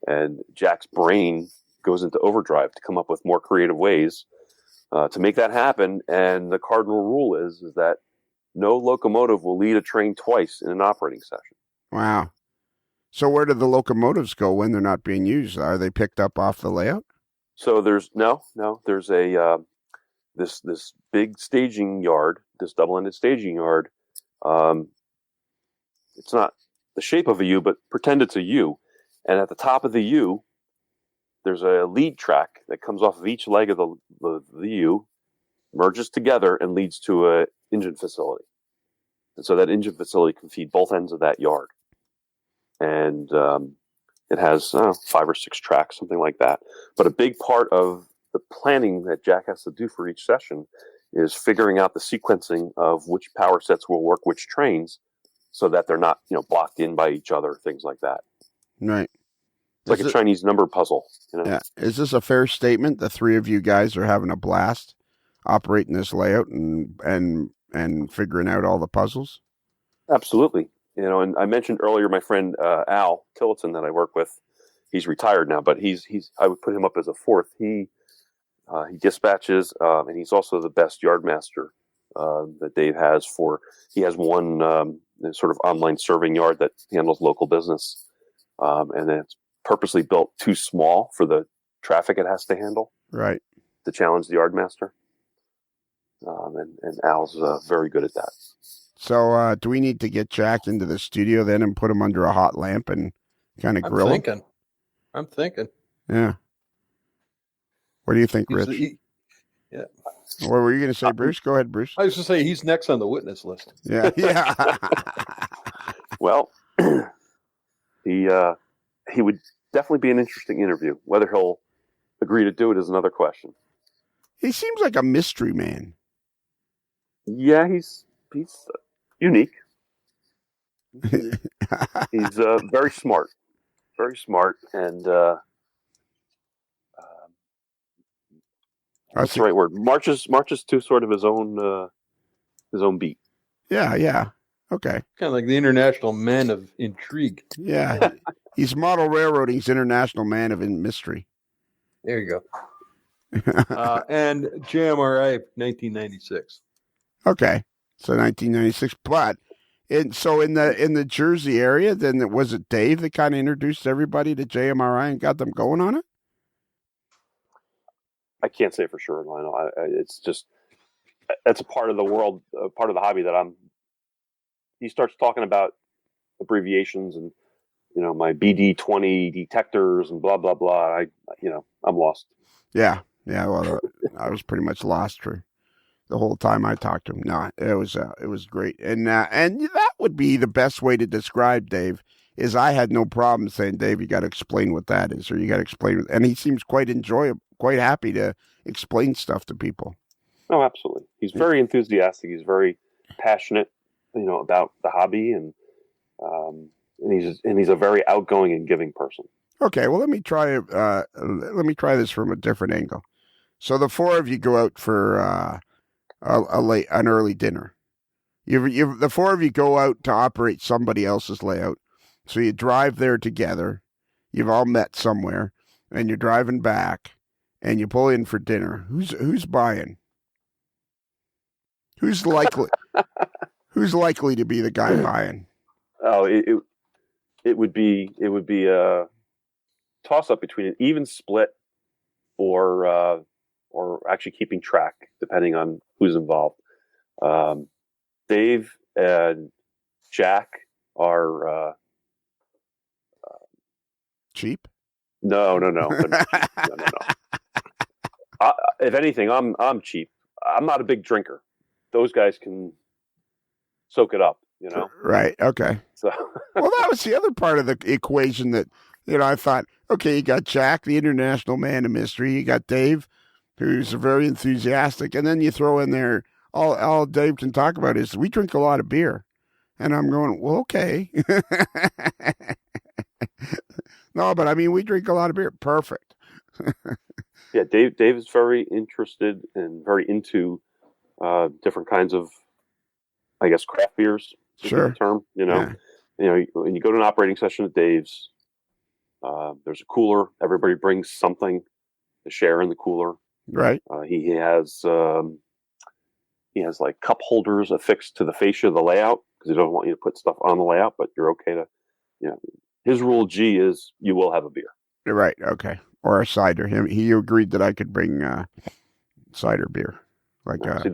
And Jack's brain goes into overdrive to come up with more creative ways to make that happen. And the cardinal rule is that no locomotive will lead a train twice in an operating session. Wow. So where do the locomotives go when they're not being used? Are they picked up off the layout? So there's there's a this big staging yard, this double-ended staging yard. It's not the shape of a U, but pretend it's a U. And at the top of the U, there's a lead track that comes off of each leg of the U, merges together, and leads to a engine facility. And so that engine facility can feed both ends of that yard. And it has 5 or 6 tracks, something like that. But a big part of the planning that Jack has to do for each session is figuring out the sequencing of which power sets will work which trains, so that they're not, blocked in by each other, things like that. Right. It's like a Chinese number puzzle. Yeah. Is this a fair statement? The 3 of you guys are having a blast operating this layout and figuring out all the puzzles? Absolutely. And I mentioned earlier my friend Al Tillotson that I work with. He's retired now, but he's I would put him up as a 4th. He dispatches, and he's also the best yard master that Dave has for. He has one sort of online serving yard that handles local business, and then it's purposely built too small for the traffic it has to handle. Right. To challenge the yard master. And Al's very good at that. So do we need to get Jack into the studio then and put him under a hot lamp and kind of grill him? I'm thinking. Yeah. What do you think, Rich? Yeah. What were you going to say, Bruce? Go ahead, Bruce. I was going to say he's next on the witness list. Yeah. Yeah. Well, he would definitely be an interesting interview. Whether he'll agree to do it is another question. He seems like a mystery man. Yeah, he's unique. He's very smart, and what's the right word? Marches to sort of his own beat. Yeah, yeah. Okay. Kind of like the international man of intrigue. Yeah. He's model railroading's international man of mystery. There you go. And JMRI 1996. Okay. So 1996. But in the Jersey area, then was it Dave that kind of introduced everybody to JMRI and got them going on it? I can't say for sure, Lionel. It's just that's a part of the world, part of the hobby that he starts talking about abbreviations and my BD20 detectors and blah blah blah. I'm lost. Yeah. Well, I was pretty much lost for the whole time I talked to him. No, it was great, and that would be the best way to describe Dave. Is I had no problem saying, Dave, you got to explain what that is, or you got to explain it. And he seems quite quite happy to explain stuff to people. Oh, absolutely. He's very enthusiastic. He's very passionate, about the hobby, and he's a very outgoing and giving person. Okay, well, let me try this from a different angle. So the 4 of you go out for an early dinner. The 4 of you go out to operate somebody else's layout. So you drive there together. You've all met somewhere, and you're driving back, and you pull in for dinner. Who's buying? Who's likely? Who's likely to be the guy buying? Oh, it would be a toss up between an even split or actually keeping track, depending on who's involved. Dave and Jack are cheap. No. If anything, I'm cheap. I'm not a big drinker. Those guys can soak it up, Right. Okay. So, well, that was the other part of the equation that, I thought, okay, you got Jack, the international man of mystery. You got Dave, who's very enthusiastic. And then you throw in there, all Dave can talk about is we drink a lot of beer. And I'm going, well, okay. No, but I mean, we drink a lot of beer. Perfect. Yeah, Dave is very interested and very into different kinds of, I guess, craft beers. Sure. The term, when you go to an operating session at Dave's, there's a cooler. Everybody brings something to share in the cooler. Right. He has like cup holders affixed to the fascia of the layout because he doesn't want you to put stuff on the layout, but you're okay to, you know, his rule G is you will have a beer. Right. Okay. Or a cider. He agreed that I could bring cider beer. Like See,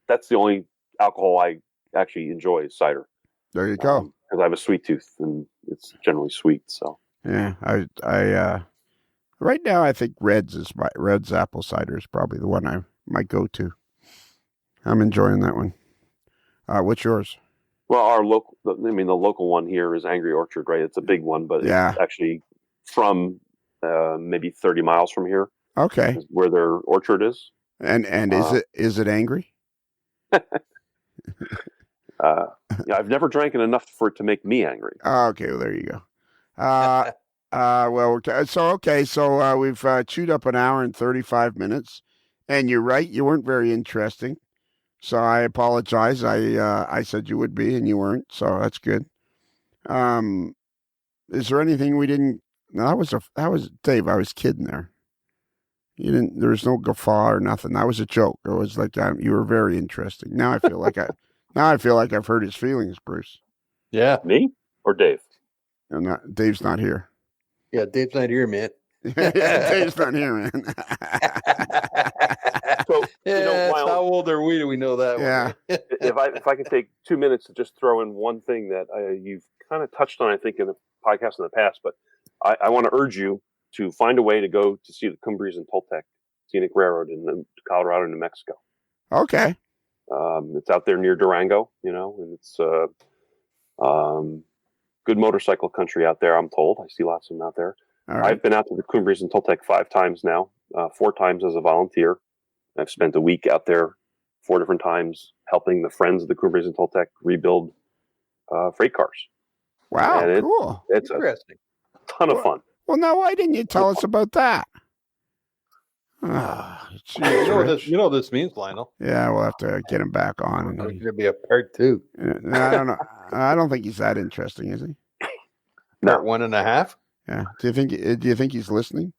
that's the only alcohol I actually enjoy is cider. there you go. Because I have a sweet tooth and it's generally sweet. So Yeah. I right now I think Red's apple cider is probably the one I might go to. I'm enjoying that one. What's yours? well, the local one here is Angry Orchard, right? It's a big one, but Yeah. it's actually from maybe 30 miles from here. Okay. Is where their orchard is. And is it angry? Yeah, I've never drank it enough for it to make me angry. Okay, well, there you go. Well, so we've chewed up an hour and 35 minutes, and you're right, you weren't very interesting. So I apologize. I said you would be, and you weren't. So that's good. Is there anything we didn't? No, that was Dave. I was kidding there. You didn't. There was no guffaw or nothing. That was a joke. It was like you were very interesting. Now I feel like I've hurt his feelings, Bruce. Yeah. Me or Dave? Dave's not here. Yeah, Dave's not here, man. Yeah, Dave's not here, man. So, how old are we? Do we know that? Yeah. If I could take 2 minutes to just throw in one thing that you've kind of touched on, I think, in the podcast in the past, but I want to urge you to find a way to go to see the Cumbres and Toltec Scenic Railroad in Colorado, New Mexico. Okay. It's out there near Durango, and it's good motorcycle country out there, I'm told. I see lots of them out there. All right. I've been out to the Cumbres and Toltec 5 times now, 4 times as a volunteer. I've spent a week out there 4 different times helping the friends of the Cumbres and Toltec rebuild freight cars. Wow, And cool. It's Interesting. a ton of fun. Well, now why didn't you tell us about that? You know what this means, Lionel. Yeah, we'll have to get him back on. There's going to be a part 2. I don't know. I don't think he's that interesting, is he? No. Part 1.5. Yeah. Do you think he's listening?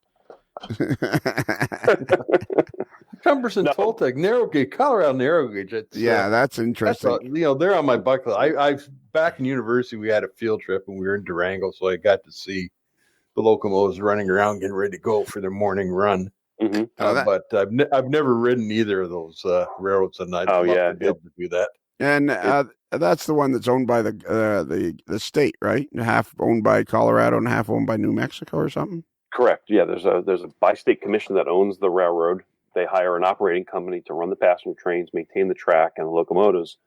Cumbres and Toltec, narrow gauge, Colorado narrow gauge. That's interesting. They're on my bucket list. I back in university, we had a field trip and we were in Durango, so I got to see the locomotives running around, getting ready to go for their morning run. Mm-hmm. But I've never ridden either of those railroads, and I'd love to be able to do that. And that's the one that's owned by the state, right? Half owned by Colorado and half owned by New Mexico or something. Correct. Yeah, there's a bi-state commission that owns the railroad. They hire an operating company to run the passenger trains, maintain the track and the locomotives,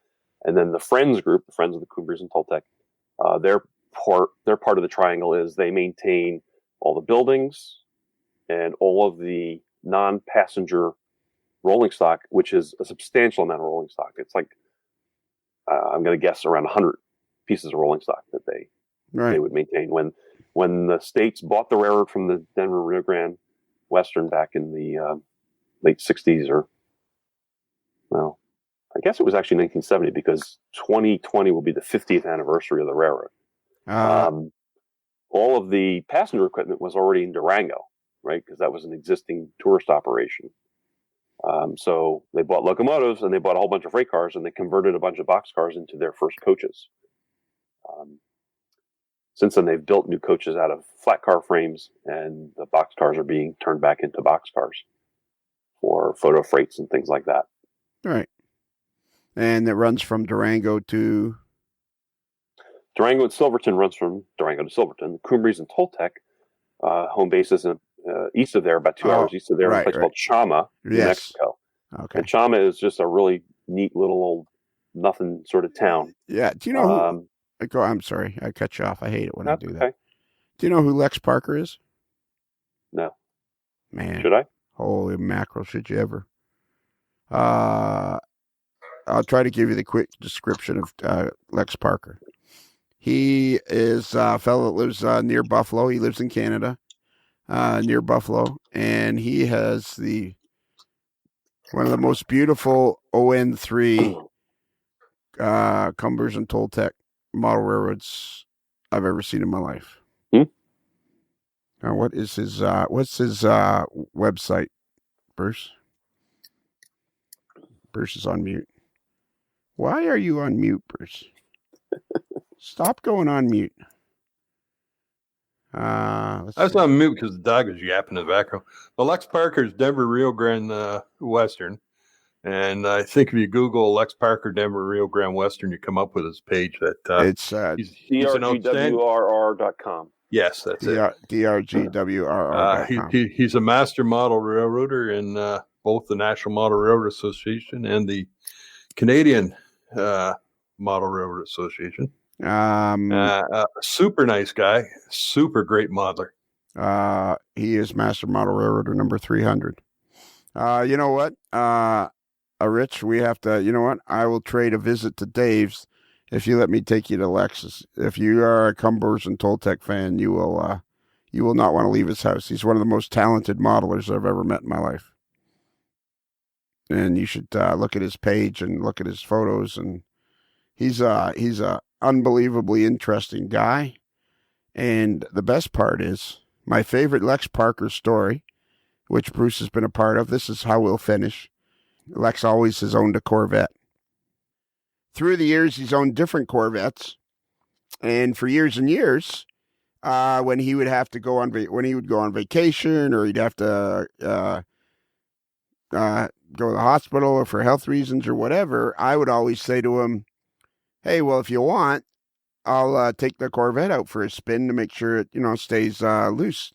and then the Friends group, the Friends of the Cumbres and Toltec, their part of the triangle is they maintain all the buildings and all of the non-passenger rolling stock, which is a substantial amount of rolling stock. It's like I'm going to guess around 100 pieces of rolling stock that they would maintain. When the states bought the railroad from the Denver Rio Grande Western back in the late 60s, I guess it was actually 1970 because 2020 will be the 50th anniversary of the railroad. All of the passenger equipment was already in Durango, right? Because that was an existing tourist operation. So they bought locomotives and they bought a whole bunch of freight cars and they converted a bunch of boxcars into their first coaches. Since then, they've built new coaches out of flat car frames, and the boxcars are being turned back into boxcars for photo freights and things like that. Right. And it runs from Durango to... Durango and Silverton runs from Durango to Silverton. The Cumbres and Toltec home base is east of there, about 2 hours east of there, in a place called Chama, New Mexico. Okay. And Chama is just a really neat little old nothing sort of town. Yeah. Do you know who... I'm sorry. I cut you off. I hate it when I do that. Do you know who Lex Parker is? No. Man. Should I? Holy mackerel, should you ever? I'll try to give you the quick description of Lex Parker. He is a fellow that lives near Buffalo. He lives in Canada, near Buffalo, and he has one of the most beautiful ON3 Cumbres and Toltec model railroads I've ever seen in my life. Now, what's his website, Bruce? Bruce is on mute. Why are you on mute, Bruce? Stop going on mute. I was on mute because the dog was yapping in the background. But Lex Parker's Denver Rio Grande Western. And I think if you Google Lex Parker Denver Rio Grande Western, you come up with his page. That it's he's an outstanding. DRGWRR.com. Yes, that's it. DRGWRR.com. He's a master model railroader in both the National Model Railroad Association and the Canadian Model Railroad Association. Super nice guy, super great modeler. He is Master Model Railroader number 300. You know what? Rich, we have to, you know what? I will trade a visit to Dave's if you let me take you to Lexus. If you are a Cumbers and Toltec fan, you will not want to leave his house. He's one of the most talented modelers I've ever met in my life. And you should look at his page and look at his photos. And he's a unbelievably interesting guy. And the best part is my favorite Lex Parker story, which Bruce has been a part of. This is how we'll finish. Lex always has owned a Corvette. Through the years, he's owned different Corvettes. And for years and years, when he would have to go on, when he would go on vacation, or he'd have to go to the hospital or for health reasons or whatever, I would always say to him, hey, well, if you want, I'll take the Corvette out for a spin to make sure it, stays loose.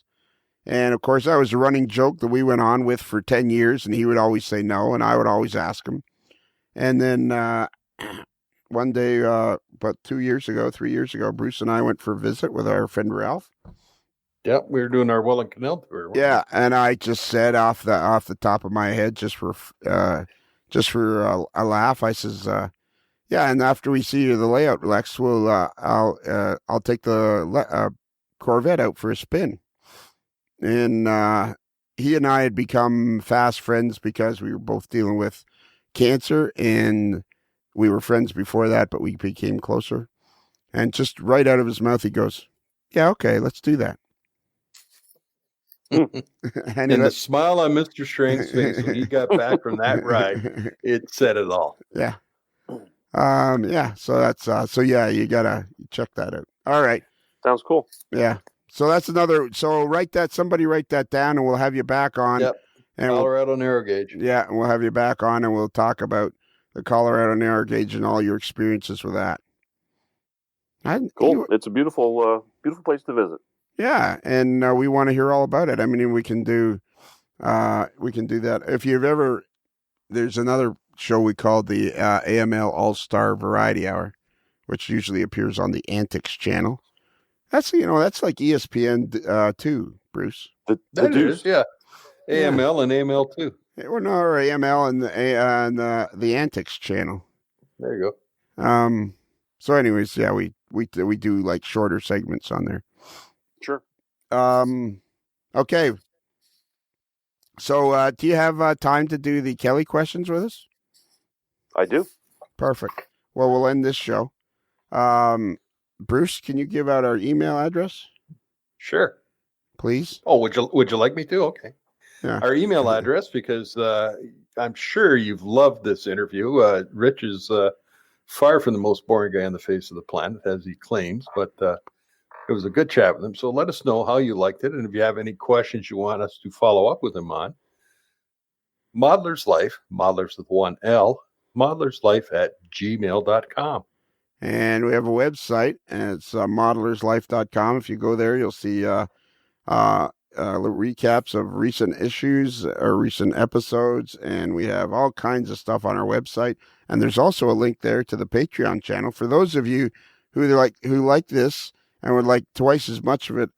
And, of course, that was a running joke that we went on with for 10 years, and he would always say no, and I would always ask him. And then one day, about 3 years ago, Bruce and I went for a visit with our friend Ralph. Yep, we were doing our Welland Canal tour. Yeah, and I just said off the top of my head, just for a laugh, I says, yeah, and after we see the layout, Lex, I'll take the Corvette out for a spin. And he and I had become fast friends because we were both dealing with cancer, and we were friends before that, but we became closer. And just right out of his mouth, he goes, yeah, okay, let's do that. And the smile on Mr. Strain's face when he got back from that ride, it said it all. Yeah. Yeah. So that's, yeah, you gotta check that out. All right. Sounds cool. Yeah. So that's another, somebody write that down, and we'll have you back on. Yep. And Colorado Narrow Gauge. Yeah. And we'll have you back on, and we'll talk about the Colorado Narrow Gauge and all your experiences with that. Cool. It's a beautiful place to visit. Yeah. And we want to hear all about it. I mean, we can do that. If you've ever, there's another show we call the AML All-Star Variety Hour, which usually appears on the Antics channel. That's like ESPN too, Bruce. That is, yeah. AML and AML too. Or no, or AML and the Antics channel. There you go. So, anyways, yeah, we do like shorter segments on there. Sure. Okay. So, do you have time to do the Kelly questions with us? I do. Perfect. Well, we'll end this show. Bruce, can you give out our email address? Sure. Please. Oh, would you like me to? Okay. Yeah. Our email address, because I'm sure you've loved this interview. Rich is far from the most boring guy on the face of the planet, as he claims, but it was a good chat with him. So let us know how you liked it, and if you have any questions you want us to follow up with him on. Modeler's Life, modelers with one L, modelerslife@gmail.com. And we have a website, and it's modelerslife.com. If you go there, you'll see recaps of recent issues or recent episodes, and we have all kinds of stuff on our website. And there's also a link there to the Patreon channel for those of you who like this and would like twice as much of it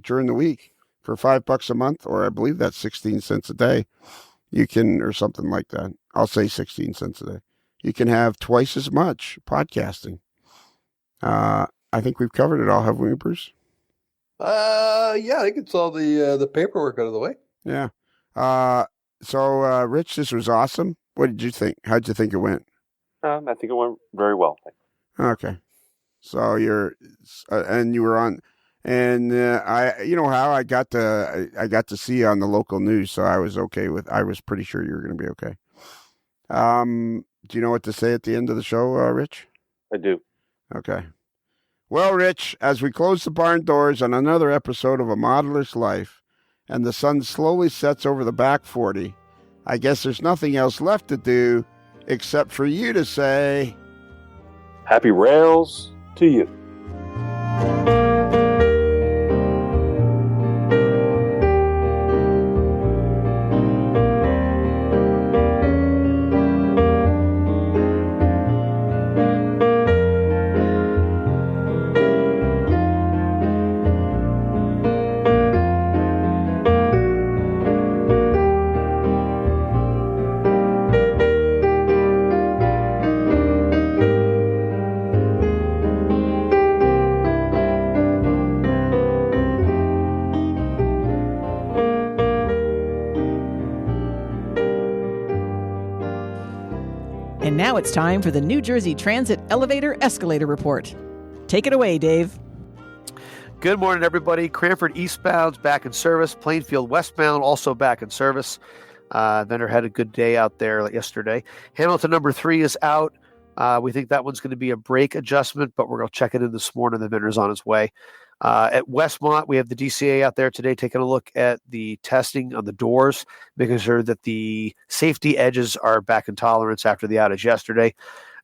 during the week for $5 a month, or I believe that's 16 cents a day. You can, or something like that. I'll say 16 cents a day. You can have twice as much podcasting. I think we've covered it all, haven't we, Bruce? Yeah, I think it's all the paperwork out of the way. Yeah. So, Rich, this was awesome. What did you think? How'd you think it went? I think it went very well. Okay. So you were on, and I got to see you on the local news, so I was pretty sure you were going to be okay. Do you know what to say at the end of the show, Rich? I do. Okay. Well, Rich, as we close the barn doors on another episode of A Modeler's Life, and the sun slowly sets over the back 40, I guess there's nothing else left to do except for you to say, Happy rails to you. And now it's time for the New Jersey Transit Elevator Escalator Report. Take it away, Dave. Good morning, everybody. Cranford eastbound's back in service. Plainfield westbound also back in service. Vendor had a good day out there yesterday. Hamilton number 3 is out. We think that one's going to be a brake adjustment, but we're going to check it in this morning. The vendor's on his way. At Westmont, we have the DCA out there today taking a look at the testing on the doors, making sure that the safety edges are back in tolerance after the outage yesterday.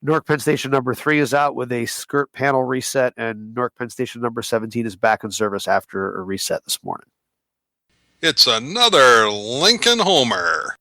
Newark Penn Station number 3 is out with a skirt panel reset, and Newark Penn Station number 17 is back in service after a reset this morning. It's another Lincoln Homer.